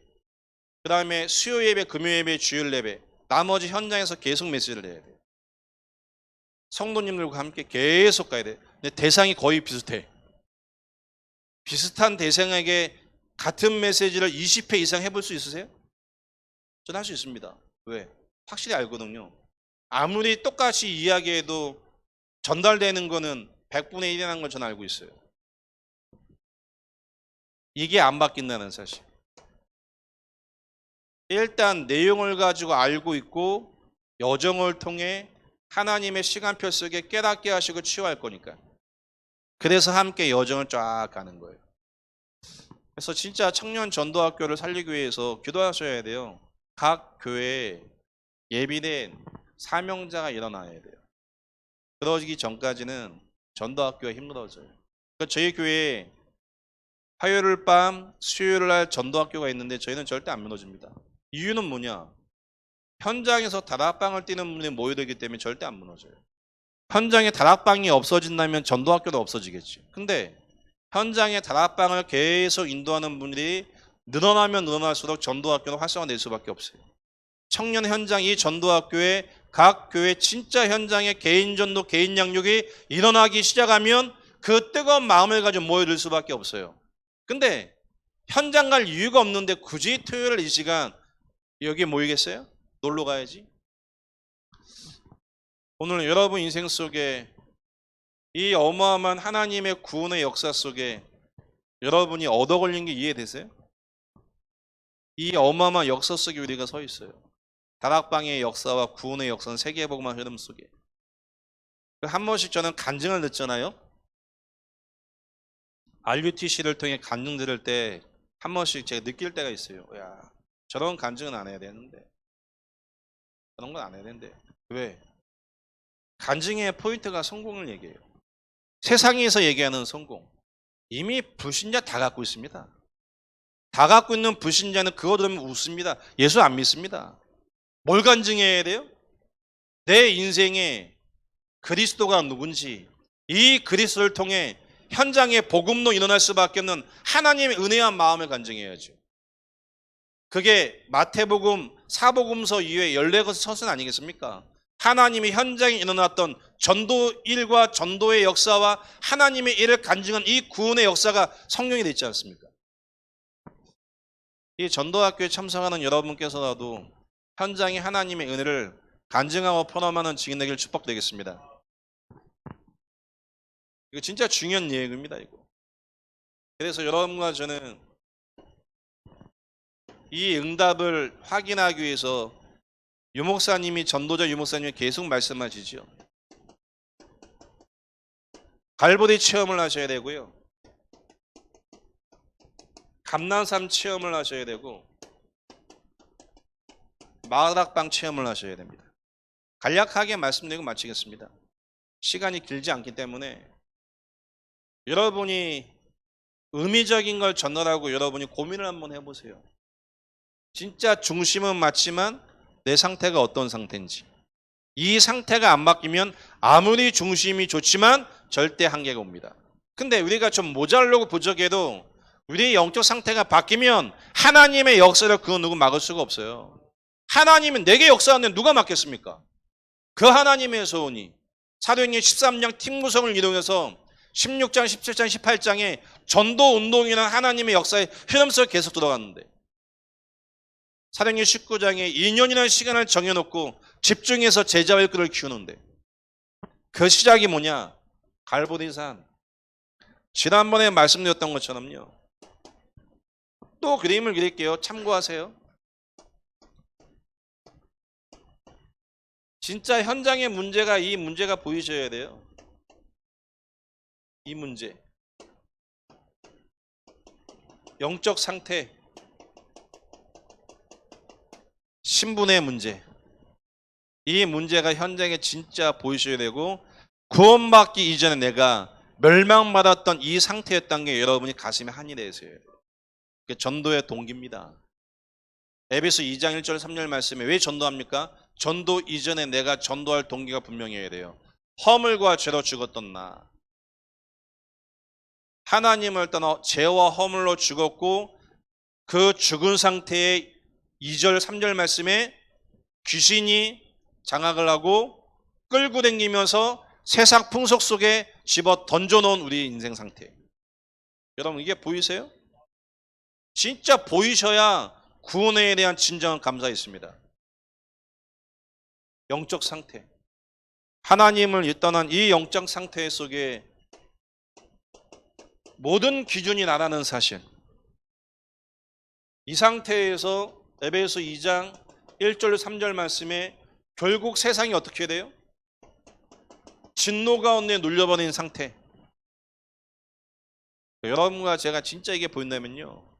그 다음에 수요 예배, 금요 예배, 주일 예배, 나머지 현장에서 계속 메시지를 해야 돼요. 성도님들과 함께 계속 가야 돼요. 근데 대상이 거의 비슷해. 비슷한 대상에게 같은 메시지를 20회 이상 해볼 수 있으세요? 저는 할 수 있습니다. 왜? 확실히 알거든요. 아무리 똑같이 이야기해도 전달되는 거는 100분의 1이라는 걸 저는 알고 있어요. 이게 안 바뀐다는 사실. 일단 내용을 가지고 알고 있고 여정을 통해 하나님의 시간표 속에 깨닫게 하시고 치유할 거니까. 그래서 함께 여정을 쫙 가는 거예요. 그래서 진짜 청년 전도학교를 살리기 위해서 기도하셔야 돼요. 각 교회에 예비된 사명자가 일어나야 돼요. 그러기 전까지는 전도학교가 힘들어져요. 그러니까 저희 교회에 화요일 밤, 수요일 날 전도학교가 있는데 저희는 절대 안 무너집니다. 이유는 뭐냐? 현장에서 다락방을 뛰는 분들이 모여들기 때문에 절대 안 무너져요. 현장에 다락방이 없어진다면 전도학교도 없어지겠지. 근데 현장에 다락방을 계속 인도하는 분들이 늘어나면 늘어날수록 전도학교는 활성화될 수밖에 없어요. 청년 현장 이 전도학교에 각 교회 진짜 현장에 개인 전도, 개인 양육이 일어나기 시작하면 그 뜨거운 마음을 가지고 모여들 수밖에 없어요. 근데 현장 갈 이유가 없는데 굳이 토요일 이 시간 여기 모이겠어요? 놀러 가야지. 오늘 여러분 인생 속에 이 어마어마한 하나님의 구원의 역사 속에 여러분이 얻어 걸린 게 이해되세요? 이 어마어마한 역사 속에 우리가 서 있어요. 다락방의 역사와 구원의 역사는 세계복음화 흐름 속에 한 번씩 저는 간증을 듣잖아요. RUTC를 통해 간증 들을 때 한 번씩 제가 느낄 때가 있어요. 야, 저런 간증은 안 해야 되는데, 저런 건 안 해야 되는데. 왜? 간증의 포인트가 성공을 얘기해요. 세상에서 얘기하는 성공, 이미 불신자 다 갖고 있습니다. 다 갖고 있는 불신자는 그거 들으면 웃습니다. 예수 안 믿습니다. 뭘 간증해야 돼요? 내 인생에 그리스도가 누군지, 이 그리스도를 통해 현장에 복음로 일어날 수밖에 없는 하나님의 은혜한 마음을 간증해야죠. 그게 마태복음, 사복음서 이후에 14권의 서신 아니겠습니까? 하나님이 현장에 일어났던 전도 일과 전도의 역사와 하나님의 일을 간증한 이 구원의 역사가 성령이 되지 않습니까? 이 전도학교에 참석하는 여러분께서라도 현장에 하나님의 은혜를 간증하고 포럼하는 증인 되길 축복드리겠습니다. 이거 진짜 중요한 얘기입니다, 이거. 그래서 여러분과 저는 이 응답을 확인하기 위해서 유목사님이, 전도자 유목사님이 계속 말씀하시죠. 갈보리 체험을 하셔야 되고요. 감난산 체험을 하셔야 되고 마을학방 체험을 하셔야 됩니다. 간략하게 말씀드리고 마치겠습니다. 시간이 길지 않기 때문에 여러분이 의미적인 걸 전달하고 여러분이 고민을 한번 해보세요. 진짜 중심은 맞지만 내 상태가 어떤 상태인지. 이 상태가 안 바뀌면 아무리 중심이 좋지만 절대 한계가 옵니다. 근데 우리가 좀 모자르고 부족해도 우리의 영적 상태가 바뀌면 하나님의 역사를 그거 누구 막을 수가 없어요. 하나님은 내게 역사하는데 누가 막겠습니까? 그 하나님의 소원이 사도행전 13장 팀 구성을 이동해서 16장, 17장, 18장에 전도 운동이라는 하나님의 역사의 흐름 속에 계속 들어갔는데 사도행전 19장에 2년이라는 시간을 정해놓고 집중해서 제자와 일꾼을 키우는데 그 시작이 뭐냐? 갈보리산. 지난번에 말씀드렸던 것처럼요. 또 그림을 그릴게요. 참고하세요. 진짜 현장의 문제가 이 문제가 보이셔야 돼요. 이 문제. 영적 상태. 신분의 문제. 이 문제가 현장에 진짜 보이셔야 되고 구원받기 이전에 내가 멸망받았던 이 상태였던 게 여러분이 가슴에 한이 되세요. 그게 전도의 동기입니다. 에베소 2장 1절 3절 말씀에 왜 전도합니까? 전도 이전에 내가 전도할 동기가 분명해야 돼요. 허물과 죄로 죽었던 나. 하나님을 떠나 죄와 허물로 죽었고 그 죽은 상태의 2절 3절 말씀에 귀신이 장악을 하고 끌고 다니면서 세상 풍속 속에 집어 던져놓은 우리 인생 상태. 여러분 이게 보이세요? 진짜 보이셔야 구원에 대한 진정한 감사가 있습니다. 영적 상태. 하나님을 떠난 이 영적 상태 속에 모든 기준이 나라는 사실. 이 상태에서 에베소 2장 1절 3절 말씀에 결국 세상이 어떻게 돼요? 진노 가운데 눌려버린 상태. 여러분과 제가 진짜 이게 보인다면요.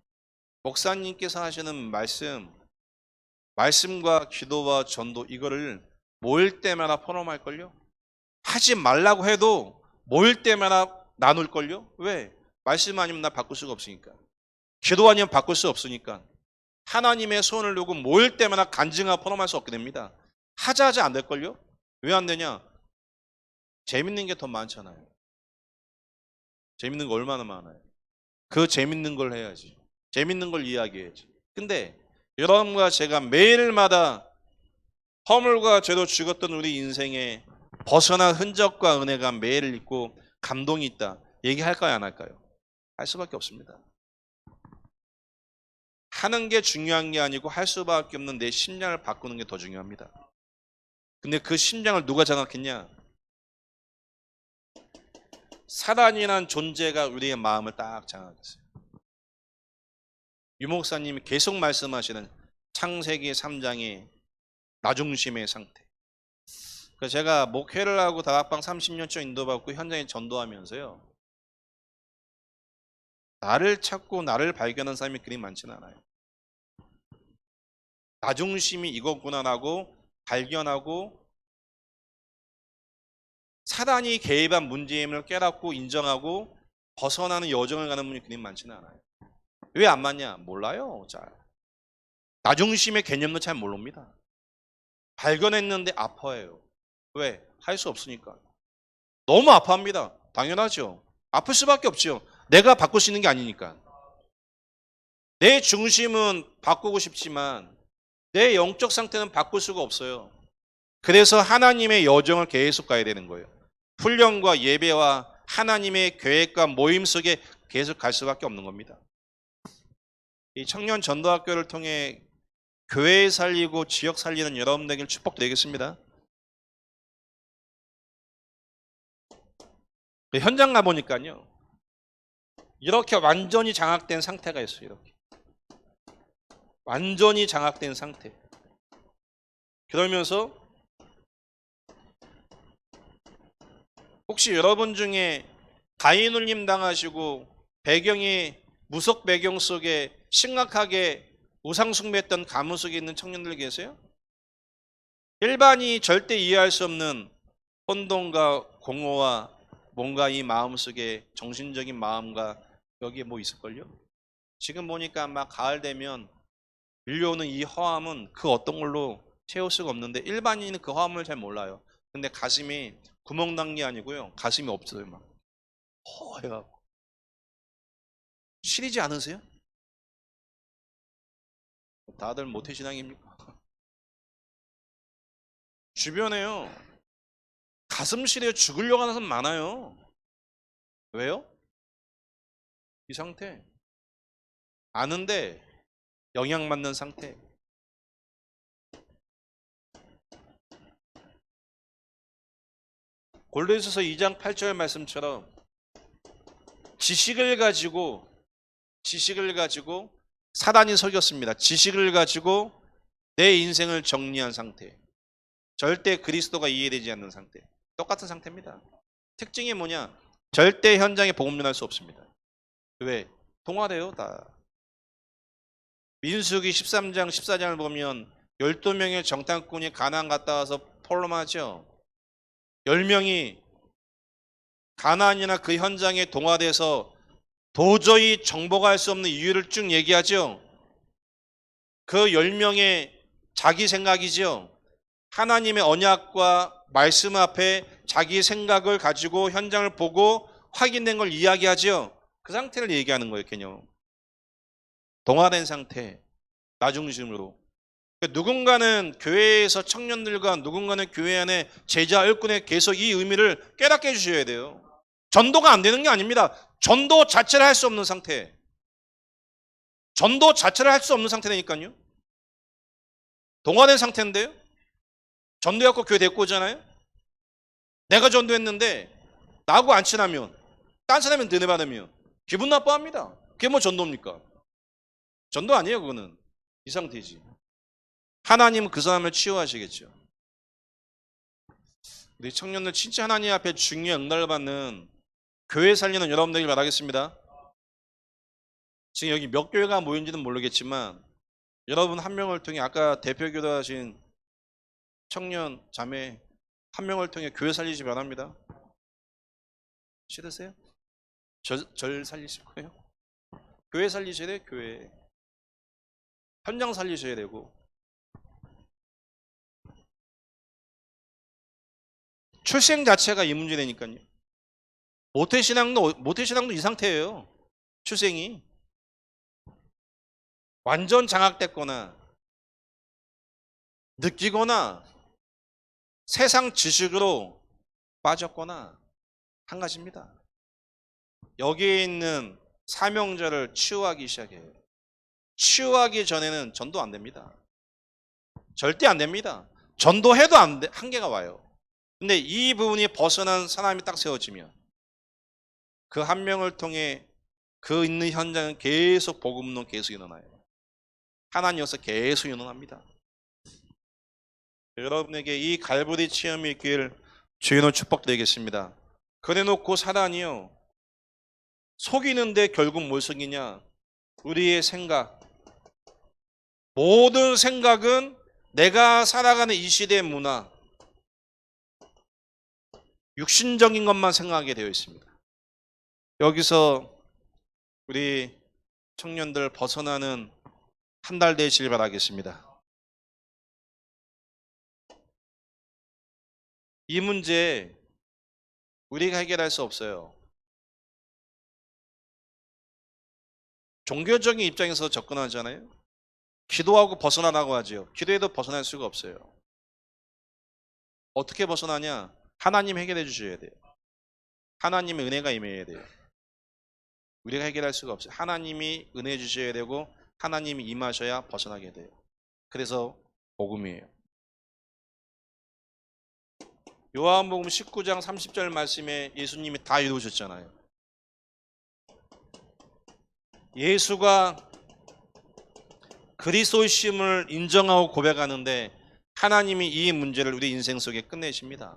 목사님께서 하시는 말씀과 기도와 전도 이거를 모일 때마다 포럼할걸요? 하지 말라고 해도 모일 때마다 나눌걸요? 왜? 말씀 아니면 나 바꿀 수가 없으니까. 기도 아니면 바꿀 수 없으니까. 하나님의 손을 두고 모일 때마다 간증하고 포럼할 수 없게 됩니다. 하자 안 될걸요? 왜 안 되냐? 재밌는 게 더 많잖아요. 재밌는 거 얼마나 많아요. 그 재밌는 걸 해야지. 재밌는 걸 이야기해야지. 근데 여러분과 제가 매일마다 허물과 죄로 죽었던 우리 인생에 벗어난 흔적과 은혜가 매일 있고 감동이 있다. 얘기할까요? 안 할까요? 할 수밖에 없습니다. 하는 게 중요한 게 아니고 할 수밖에 없는 내 심장을 바꾸는 게 더 중요합니다. 근데 그 심장을 누가 장악했냐? 사단이라는 존재가 우리의 마음을 딱 장악했어요. 유 목사님이 계속 말씀하시는 창세기 3장에 나중심의 상태. 그래서 제가 목회를 하고 다락방 30년째 인도받고 현장에 전도하면서요, 나를 찾고 나를 발견한 사람이 그리 많지는 않아요. 나중심이 이거구나라고 발견하고 사단이 개입한 문제임을 깨닫고 인정하고 벗어나는 여정을 가는 분이 그리 많지는 않아요. 왜 안 맞냐? 몰라요. 잘. 나중심의 개념도 잘 모릅니다. 발견했는데 아파해요. 왜? 할 수 없으니까. 너무 아파합니다. 당연하죠. 아플 수밖에 없죠. 내가 바꿀 수 있는 게 아니니까. 내 중심은 바꾸고 싶지만 내 영적 상태는 바꿀 수가 없어요. 그래서 하나님의 여정을 계속 가야 되는 거예요. 훈련과 예배와 하나님의 계획과 모임 속에 계속 갈 수밖에 없는 겁니다. 이 청년 전도학교를 통해 교회 살리고 지역 살리는 여러분들에게 축복드리겠습니다. 현장 가보니까요, 이렇게 완전히 장악된 상태가 있어요. 이렇게 완전히 장악된 상태. 그러면서 혹시 여러분 중에 가인울림 당하시고 배경이 무속 배경 속에 심각하게 우상숭배했던 가문 속에 있는 청년들 계세요? 일반이 절대 이해할 수 없는 혼돈과 공허와 뭔가 이 마음속에 정신적인 마음과 여기에 뭐 있을걸요? 지금 보니까 막 가을 되면 밀려오는 이 허함은 그 어떤 걸로 채울 수가 없는데 일반인은 그 허함을 잘 몰라요. 근데 가슴이 구멍 난 게 아니고요, 가슴이 없어요. 막 허해갖고. 시리지 않으세요? 다들 모태신앙입니까? 주변에요, 가슴 시려에 죽으려고 하는 사람 많아요. 왜요? 이 상태. 아는데 영향받는 상태. 골로새서 2장 8절 말씀처럼 지식을 가지고 사단이 속였습니다. 지식을 가지고 내 인생을 정리한 상태. 절대 그리스도가 이해되지 않는 상태. 똑같은 상태입니다. 특징이 뭐냐? 절대 현장에 복음 전할 수 없습니다. 왜? 동화돼요, 다. 민수기 13장 14장을 보면 12명의 정탐꾼이 가나안 갔다 와서 폴럼하죠. 10명이 가나안이나 그 현장에 동화돼서 도저히 정복할 수 없는 이유를 쭉 얘기하죠. 그 10명의 자기 생각이죠. 하나님의 언약과 말씀 앞에 자기 생각을 가지고 현장을 보고 확인된 걸 이야기하죠. 그 상태를 얘기하는 거예요, 개념. 동화된 상태, 나중심으로. 누군가는 교회에서 청년들과 누군가는 교회 안에 제자 일꾼에 계속 이 의미를 깨닫게 해주셔야 돼요. 전도가 안 되는 게 아닙니다. 전도 자체를 할 수 없는 상태. 전도 자체를 할 수 없는 상태라니까요. 동화된 상태인데요. 전도해갖고 교회 데리고 오잖아요. 내가 전도했는데 나하고 안 친하면, 딴 사람은 은혜 받으면 기분 나빠합니다. 그게 뭐 전도입니까? 전도 아니에요. 그거는 이 상태지. 하나님은 그 사람을 치유하시겠죠. 우리 청년들 진짜 하나님 앞에 중요한 응답을 받는 교회 살리는 여러분들에게 바라겠습니다. 지금 여기 몇 교회가 모인지는 모르겠지만 여러분 한 명을 통해, 아까 대표교도 하신 청년 자매 한 명을 통해 교회 살리시 바랍니다. 싫으세요? 절 살리실 거예요? 교회 살리셔야 돼요. 교회. 현장 살리셔야 되고. 출생 자체가 이 문제되니까요. 모태신앙도 이 상태예요. 출생이 완전 장악됐거나 느끼거나 세상 지식으로 빠졌거나 한 가지입니다. 여기에 있는 사명자를 치유하기 시작해요. 치유하기 전에는 전도 안 됩니다. 절대 안 됩니다. 전도해도 한계가 와요. 근데 이 부분이 벗어난 사람이 딱 세워지면 그 한 명을 통해 그 있는 현장은 계속 복음론 계속 일어나요. 하나님 역사 계속 일어납니다. 여러분에게 이 갈보리 체험이 있길 주인으로 축복드리겠습니다. 그래놓고 사단이요, 속이는데 결국 뭘 속이냐? 우리의 생각. 모든 생각은 내가 살아가는 이 시대의 문화, 육신적인 것만 생각하게 되어 있습니다. 여기서 우리 청년들 벗어나는 한 달 되시길 바라겠습니다. 이 문제 우리가 해결할 수 없어요. 종교적인 입장에서 접근하잖아요. 기도하고 벗어나라고 하죠. 기도해도 벗어날 수가 없어요. 어떻게 벗어나냐? 하나님 해결해 주셔야 돼요. 하나님의 은혜가 임해야 돼요. 우리가 해결할 수가 없어요. 하나님이 은혜 주셔야 되고 하나님이 임하셔야 벗어나게 돼요. 그래서 복음이에요. 요한복음 19장 30절 말씀에 예수님이 다 이루셨잖아요. 예수가 그리스도이심을 인정하고 고백하는데 하나님이 이 문제를 우리 인생 속에 끝내십니다.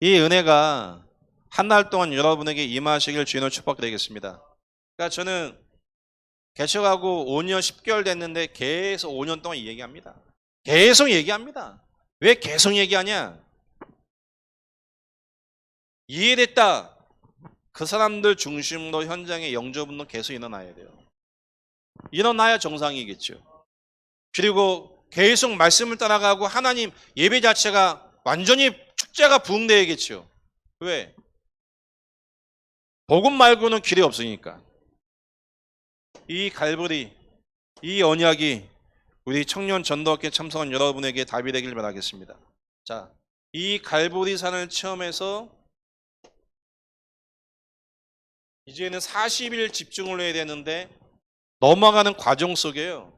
이 은혜가 한 달 동안 여러분에게 임하시길 주인으로 축복드리겠습니다. 그러니까 저는 개척하고 5년 10개월 됐는데 계속 5년 동안 얘기합니다. 계속 얘기합니다. 왜 계속 얘기하냐? 이해됐다. 그 사람들 중심으로 현장의 영접운동 계속 일어나야 돼요. 일어나야 정상이겠죠. 그리고 계속 말씀을 따라가고 하나님 예배 자체가 완전히 축제가 부흥되야겠죠. 왜? 복음 말고는 길이 없으니까. 이 갈보리, 이 언약이 우리 청년 전도학교 참석한 여러분에게 답이 되길 바라겠습니다. 자, 이 갈보리 산을 체험해서 이제는 40일 집중을 해야 되는데 넘어가는 과정 속에요.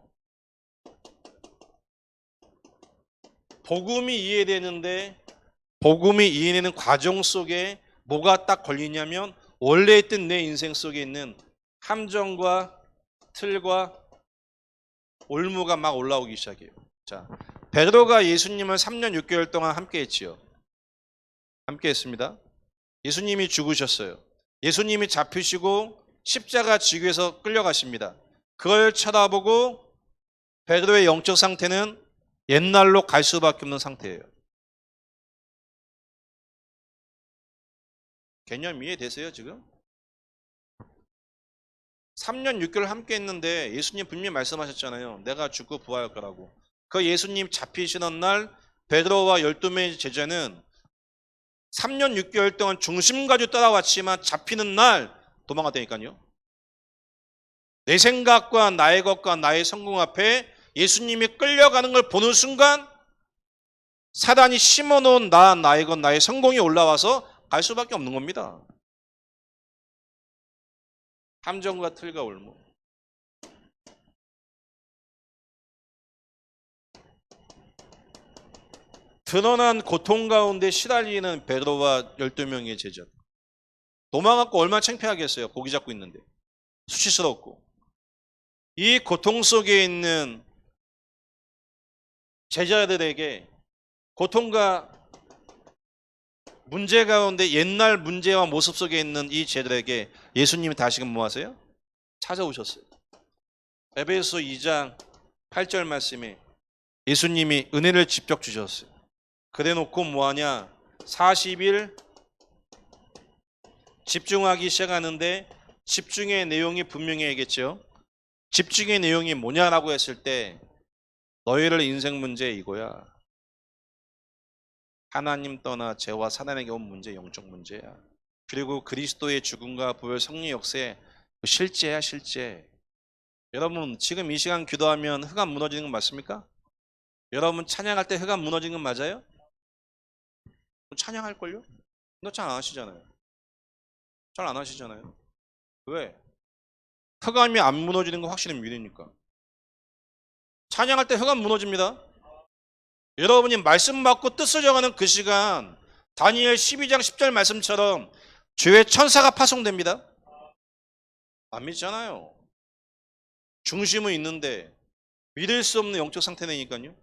복음이 이해되는데 복음이 이해되는 과정 속에 뭐가 딱 걸리냐면 원래 있던 내 인생 속에 있는 함정과 틀과 올무가 막 올라오기 시작해요. 자, 베드로가 예수님을 3년 6개월 동안 함께 했지요. 함께 했습니다. 예수님이 죽으셨어요. 예수님이 잡히시고 십자가 지구에서 끌려가십니다. 그걸 쳐다보고 베드로의 영적 상태는 옛날로 갈 수밖에 없는 상태예요. 개념 이해되세요 지금? 3년 6개월 함께 했는데 예수님 분명히 말씀하셨잖아요. 내가 죽고 부활할 거라고. 그 예수님 잡히시는 날 베드로와 12명의 제자는 3년 6개월 동안 중심 가지고 따라왔지만 잡히는 날 도망갔다니까요. 내 생각과 나의 것과 나의 성공 앞에 예수님이 끌려가는 걸 보는 순간 사단이 심어놓은 나의 것, 나의 성공이 올라와서 갈 수밖에 없는 겁니다. 함정과 틀과 올무. 드러난 고통 가운데 시달리는 베드로와 12명의 제자. 도망갔고 얼마나 창피하겠어요. 고기 잡고 있는데. 수치스럽고. 이 고통 속에 있는 제자들에게 고통과 문제 가운데 옛날 문제와 모습 속에 있는 이 제자들에게 예수님이 다시금 뭐 하세요? 찾아오셨어요. 에베소 2장 8절 말씀에 예수님이 은혜를 직접 주셨어요. 그래 놓고 뭐하냐? 40일 집중하기 시작하는데 집중의 내용이 분명해야겠죠. 집중의 내용이 뭐냐라고 했을 때 너희를 인생 문제 이거야. 하나님 떠나 죄와 사단에게 온 문제, 영적 문제야. 그리고 그리스도의 죽음과 부활 성령 역사의 실제야, 실제. 여러분 지금 이 시간 기도하면 흑암 무너지는 건 맞습니까? 여러분 찬양할 때 흑암 무너지는 건 맞아요? 찬양할걸요? 너 잘 안 하시잖아요. 잘 안 하시잖아요. 왜? 흑암이 안 무너지는 건 확실히 믿으니까. 찬양할 때 흑암 무너집니다. 여러분이 말씀 받고 뜻을 정하는 그 시간 다니엘 12장 10절 말씀처럼 주의 천사가 파송됩니다. 안 믿잖아요. 중심은 있는데 믿을 수 없는 영적 상태니까요.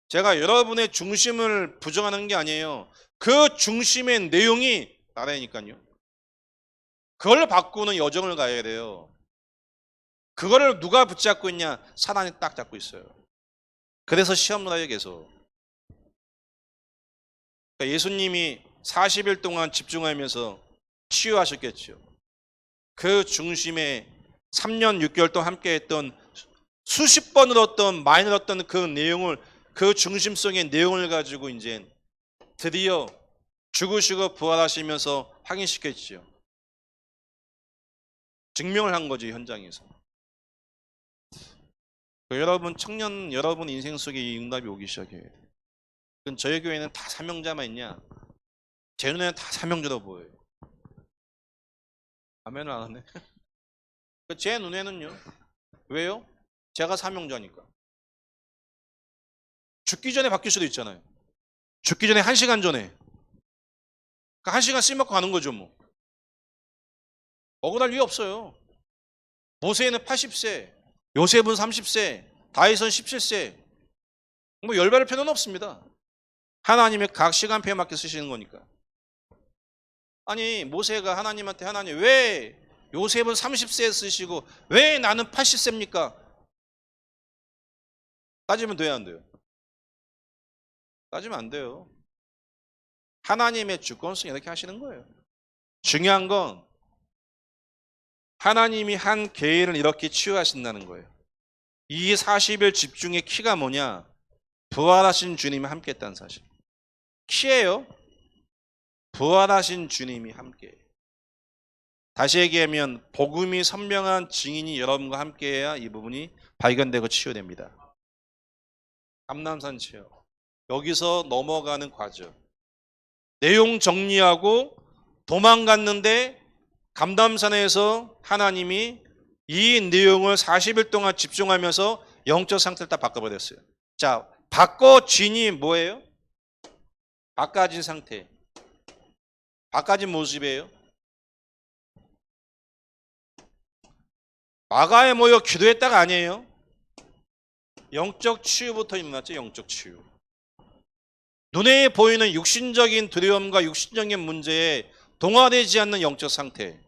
제가 여러분의 중심을 부정하는 게 아니에요. 그 중심의 내용이 나라니까요. 그걸 바꾸는 여정을 가야 돼요. 그거를 누가 붙잡고 있냐? 사단이 딱 잡고 있어요. 그래서 시험 나요 계속. 그러니까 예수님이 40일 동안 집중하면서 치유하셨겠죠. 그 중심에 3년 6개월 동안 함께했던 수십 번 얻었던 많이 얻었던 그 내용을 그 중심 속의 내용을 가지고 이제 드디어 죽으시고 부활하시면서 확인시켰죠. 증명을 한 거죠 현장에서. 여러분 청년 여러분 인생 속에 이 응답이 오기 시작해요. 그럼 저희 교회는 다 사명자만 있냐? 제 눈에는 다 사명자로 보여요. 아멘을 안 하네. 제 눈에는요. 왜요? 제가 사명자니까. 죽기 전에 바뀔 수도 있잖아요. 죽기 전에 1시간 전에. 그러니까 1시간 쓰먹고 가는 거죠 뭐. 억울할 이유 없어요. 모세는 80세, 요셉은 30세, 다윗은 17세. 뭐 열받을 필요는 없습니다. 하나님의 각 시간표에 맞게 쓰시는 거니까. 아니 모세가 하나님한테 하나님 왜 요셉은 30세에 쓰시고 왜 나는 80세입니까? 따지면 돼야 안 돼요? 따지면 안 돼요. 하나님의 주권성이 이렇게 하시는 거예요. 중요한 건 하나님이 한 계획을 이렇게 치유하신다는 거예요. 이 40일 집중의 키가 뭐냐? 부활하신 주님이 함께 했다는 사실. 키예요. 부활하신 주님이 함께. 다시 얘기하면 복음이 선명한 증인이 여러분과 함께해야 이 부분이 발견되고 치유됩니다. 감람산 체험. 여기서 넘어가는 과정. 내용 정리하고 도망갔는데 감람산에서 하나님이 이 내용을 40일 동안 집중하면서 영적 상태를 다 바꿔버렸어요. 자, 바꿔진이 뭐예요? 바꿔진 상태. 바꿔진 모습이에요. 마가에 모여 기도했다가 아니에요. 영적 치유부터 일어났죠. 영적 치유. 눈에 보이는 육신적인 두려움과 육신적인 문제에 동화되지 않는 영적 상태.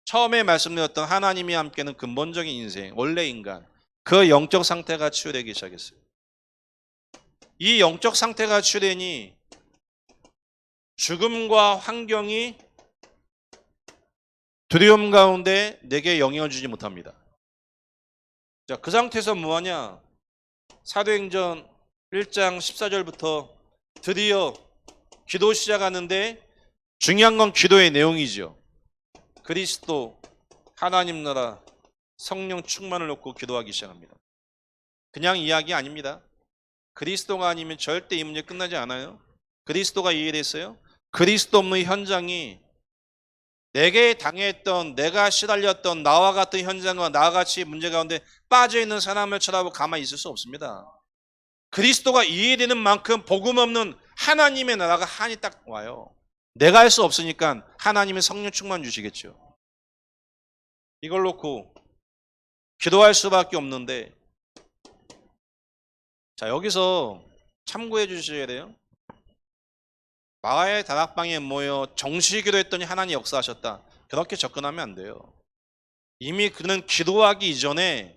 처음에 말씀드렸던 하나님이 함께는 근본적인 인생, 원래 인간. 그 영적 상태가 치유되기 시작했어요. 이 영적 상태가 치유되니 죽음과 환경이 두려움 가운데 내게 영향을 주지 못합니다. 자, 그 상태에서 뭐하냐? 사도행전 1장 14절부터 드디어 기도 시작하는데 중요한 건 기도의 내용이죠. 그리스도, 하나님 나라, 성령 충만을 놓고 기도하기 시작합니다. 그냥 이야기 아닙니다. 그리스도가 아니면 절대 이 문제 끝나지 않아요. 그리스도가 이해됐어요? 그리스도 없는 현장이 내게 당했던 내가 시달렸던 나와 같은 현장과 나와 같이 문제 가운데 빠져있는 사람을 쳐다보고 가만히 있을 수 없습니다. 그리스도가 이해되는 만큼 복음 없는 하나님의 나라가 한이 딱 와요. 내가 할 수 없으니까 하나님의 성령 충만 주시겠죠. 이걸 놓고 기도할 수밖에 없는데, 자 여기서 참고해 주셔야 돼요. 마가의 다락방에 모여 정시 기도했더니 하나님 역사하셨다. 그렇게 접근하면 안 돼요. 이미 그는 기도하기 이전에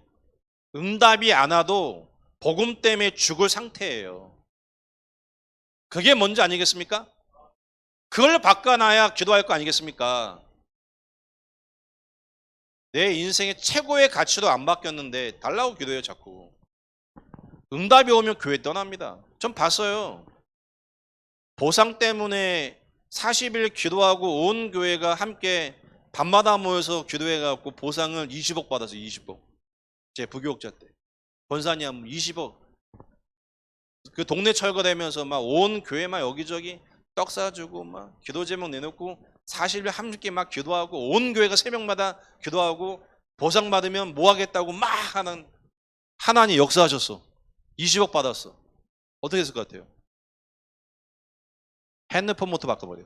응답이 안 와도 복음 때문에 죽을 상태예요. 그게 뭔지 아니겠습니까? 그걸 바꿔놔야 기도할 거 아니겠습니까? 내 인생의 최고의 가치도 안 바뀌었는데 달라고 기도해요 자꾸. 응답이 오면 교회 떠납니다. 전 봤어요. 보상 때문에 40일 기도하고 온 교회가 함께 밤마다 모여서 기도해갖고 보상을 20억 받았어요. 20억. 제 부교육자 때. 권사님 20억. 그 동네 철거되면서 막 온 교회만 여기저기 떡 사주고 막 기도 제목 내놓고 40일 함께 막 기도하고 온 교회가 새벽마다 기도하고 보상 받으면 뭐 하겠다고 막 하는 하나님 역사하셨어. 20억 받았어. 어떻게 했을 것 같아요? 핸드폰 모터 바꿔버려.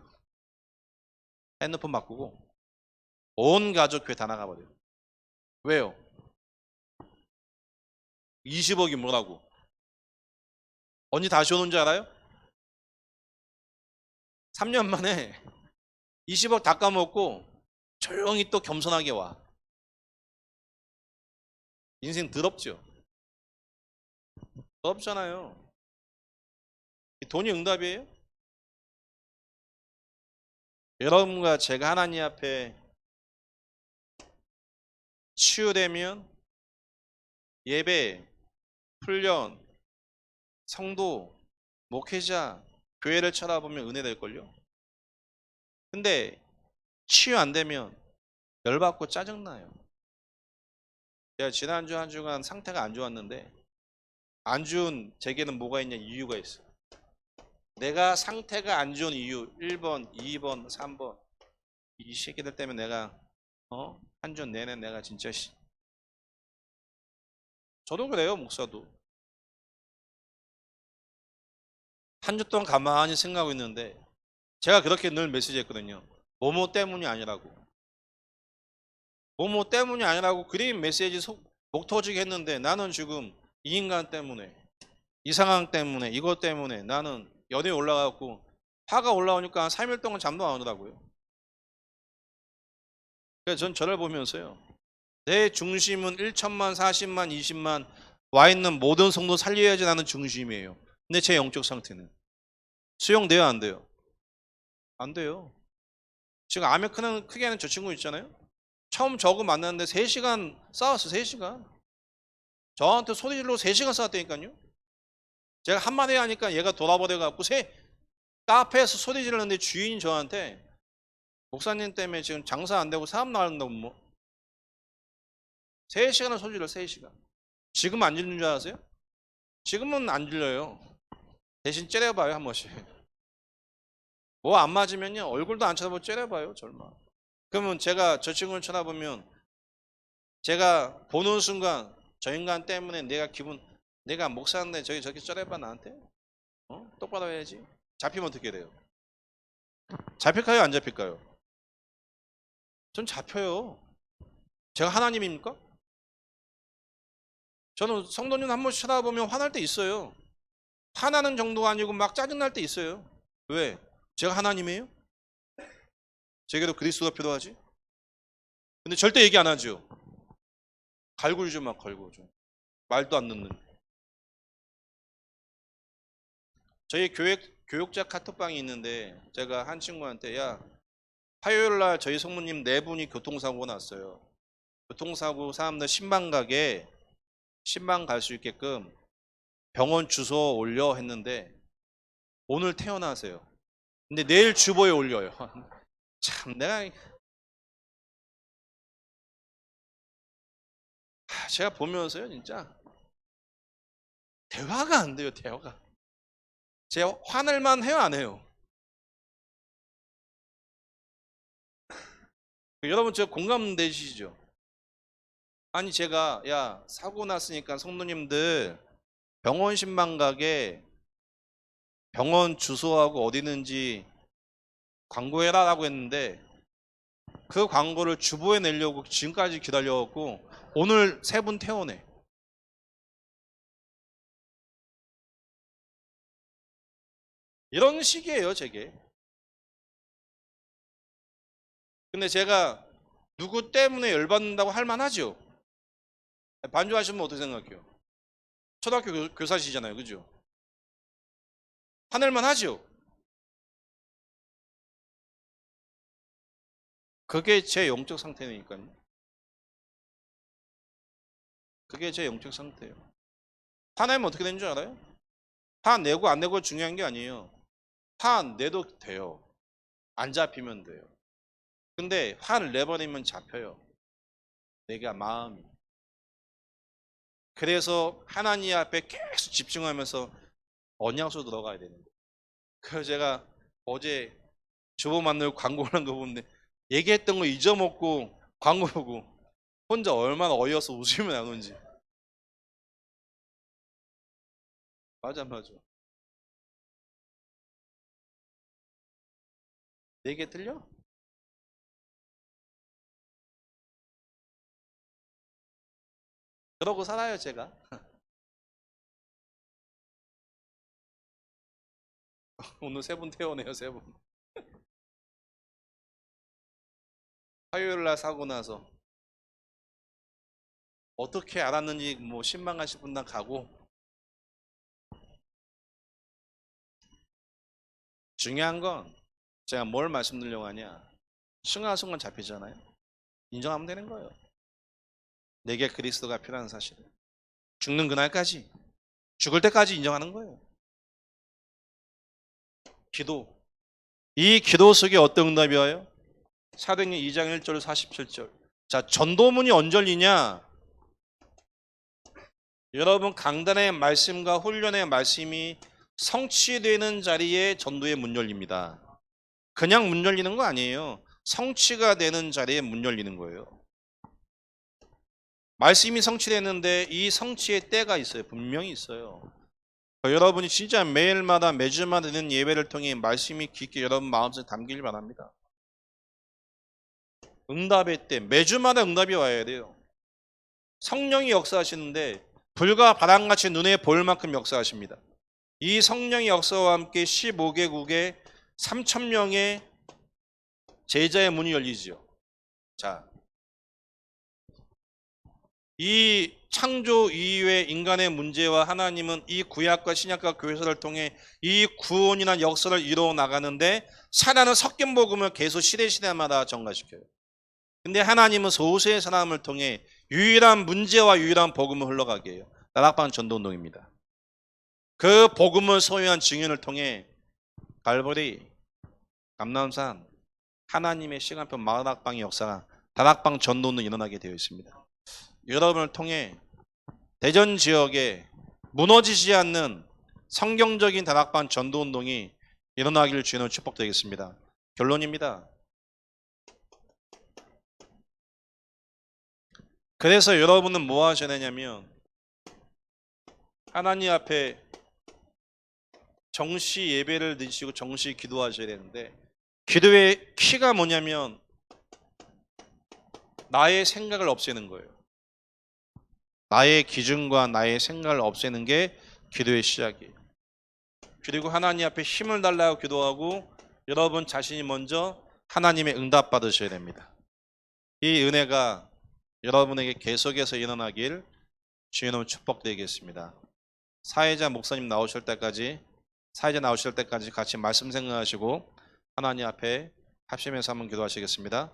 핸드폰 바꾸고 온 가족 교회 다 나가버려. 왜요? 20억이 뭐라고? 언제 다시 오는 줄 알아요? 3년 만에 20억 다 까먹고 조용히 또 겸손하게 와. 인생 더럽죠? 더럽잖아요. 돈이 응답이에요? 여러분과 제가 하나님 앞에 치유되면 예배, 훈련, 성도, 목회자, 교회를 쳐다보면 은혜 될걸요? 근데 치유 안 되면 열받고 짜증나요. 제가 지난주 한 주간 상태가 안 좋았는데 안 좋은 제게는 뭐가 있냐 이유가 있어요. 내가 상태가 안 좋은 이유 1번, 2번, 3번 이 새끼들 때문에 내가 한 주 내내 내가 진짜 저도 그래요. 목사도 한 주 동안 가만히 생각하고 있는데 제가 그렇게 늘 메시지했거든요. 뭐뭐 때문이 아니라고. 뭐뭐 때문이 아니라고 그림 메시지 목 터지게 했는데 나는 지금 이 인간 때문에 이 상황 때문에 이것 때문에 나는 연애에 올라가고 화가 올라오니까 한 3일 동안 잠도 안 오더라고요. 그래서 전 저를 보면서요. 내 중심은 1천만, 40만, 20만 와 있는 모든 성도 살려야지 나는 중심이에요. 근데 제 영적 상태는 수용돼요, 안 돼요? 안 돼요. 지금 아메크는 크게 하는 저 친구 있잖아요. 처음 저하고 만났는데 3시간 싸웠어, 3시간. 저한테 소리 질러 3시간 싸웠다니까요. 제가 한마디 하니까 얘가 돌아버려갖고 카페에서 소리 지르는데 주인이 저한테 목사님 때문에 지금 장사 안 되고 사업 나간다고 뭐 3시간을 소리 질러 3시간. 지금 안 질리는 줄 아세요? 지금은 안 질려요. 대신 째려봐요 한 번씩. 뭐 안 맞으면요 얼굴도 안 쳐다보고 째려봐요 절마. 그러면 제가 저 친구를 쳐다보면 제가 보는 순간 저 인간 때문에 내가 목사인데 저렇게 째려봐 나한테? 똑바로 해야지. 잡히면 어떻게 돼요? 잡힐까요 안 잡힐까요? 전 잡혀요. 제가 하나님입니까? 저는 성도님 한 번씩 쳐다보면 화날 때 있어요. 화나는 정도가 아니고 막 짜증날 때 있어요. 왜? 제가 하나님이에요? 제게도 그리스도가 필요하지? 근데 절대 얘기 안 하죠. 갈구죠 막 갈구죠. 말도 안 듣는. 저희 교육자 카톡방이 있는데 제가 한 친구한테 야 화요일 날 저희 성모님 4분이 교통사고가 났어요. 교통사고 사람들 신방 갈 수 있게끔 병원 주소 올려 했는데 오늘 퇴원하세요. 근데 내일 주보에 올려요. 참 제가 보면서요 진짜 대화가 안 돼요. 대화가. 제가 화낼만 해요 안 해요? 여러분 저 공감되시죠? 아니 제가 야 사고 났으니까 성도님들 병원 신방 가게 병원 주소하고 어디 있는지 광고해라 라고 했는데 그 광고를 주보에 내려고 지금까지 기다려갖고 오늘 3분 퇴원해. 이런 식이에요 제게. 근데 제가 누구 때문에 열받는다고 할 만하죠. 반주하시면 어떻게 생각해요? 초등학교 교사시잖아요 그죠? 화낼만 하죠. 그게 제 영적 상태니까요. 그게 제 영적 상태예요. 화내면 어떻게 되는 줄 알아요? 화 내고 안 내고 중요한 게 아니에요. 화 내도 돼요. 안 잡히면 돼요. 근데 화를 내버리면 잡혀요. 내가 마음이. 그래서 하나님 앞에 계속 집중하면서 언양소 들어가야 되는 거예요. 그래서 제가 어제 주보 만들고 광고 하는 거 보는데 얘기했던 거 잊어먹고 광고 보고 혼자 얼마나 어이없어 웃으면 나오는지. 맞아 맞아. 얘기 틀려? 그러고 살아요 제가. 오늘 세 분 태우네요, 세 분. 화요일 날 사고 나서 어떻게 알았는지 뭐 신망하실 분당 가고, 중요한 건 제가 뭘 말씀드리려고 하냐, 순간순간 잡히잖아요. 인정하면 되는 거예요. 내게 그리스도가 필요한 사실을 죽는 그날까지, 죽을 때까지 인정하는 거예요. 기도, 이 기도 속에 어떤 응답이 와요? 사도행전 2장 1절 47절. 자, 전도문이 언제 열리냐? 여러분, 강단의 말씀과 훈련의 말씀이 성취되는 자리에 전도의 문 열립니다. 그냥 문 열리는 거 아니에요. 성취가 되는 자리에 문 열리는 거예요. 말씀이 성취되는데 이 성취의 때가 있어요. 분명히 있어요. 여러분이 진짜 매일마다 매주마다 되는 예배를 통해 말씀이 깊게 여러분 마음속에 담기를 바랍니다. 응답의 때, 매주마다 응답이 와야 돼요. 성령이 역사하시는데 불과 바람같이 눈에 보일 만큼 역사하십니다. 이 성령의 역사와 함께 15개국에 3,000명의 제자의 문이 열리죠. 자, 이 창조 이후의 인간의 문제와 하나님은 이 구약과 신약과 교회사를 통해 이 구원이나 역사를 이루어 나가는데, 사단은 섞인 복음을 계속 시대마다 전가시켜요. 근데 하나님은 소수의 사람을 통해 유일한 문제와 유일한 복음을 흘러가게 해요. 다락방 전도운동입니다. 그 복음을 소유한 증인을 통해 갈보리, 감람산, 하나님의 시간표 마다락방의 역사가 다락방 전도운동이 일어나게 되어 있습니다. 여러분을 통해 대전 지역에 무너지지 않는 성경적인 다락방 전도운동이 일어나기를 주님으로 축복드리겠습니다. 결론입니다. 그래서 여러분은 뭐 하셔야 되냐면, 하나님 앞에 정시 예배를 드시고 정시 기도하셔야 되는데, 기도의 키가 뭐냐면 나의 생각을 없애는 거예요. 나의 기준과 나의 생각을 없애는 게 기도의 시작이에요. 그리고 하나님 앞에 힘을 달라고 기도하고 여러분 자신이 먼저 하나님의 응답 받으셔야 됩니다. 이 은혜가 여러분에게 계속해서 일어나길 주님으로 축복드리겠습니다. 사회자 목사님 나오실 때까지, 사회자 나오실 때까지 같이 말씀 생각하시고 하나님 앞에 합심해서 한번 기도하시겠습니다.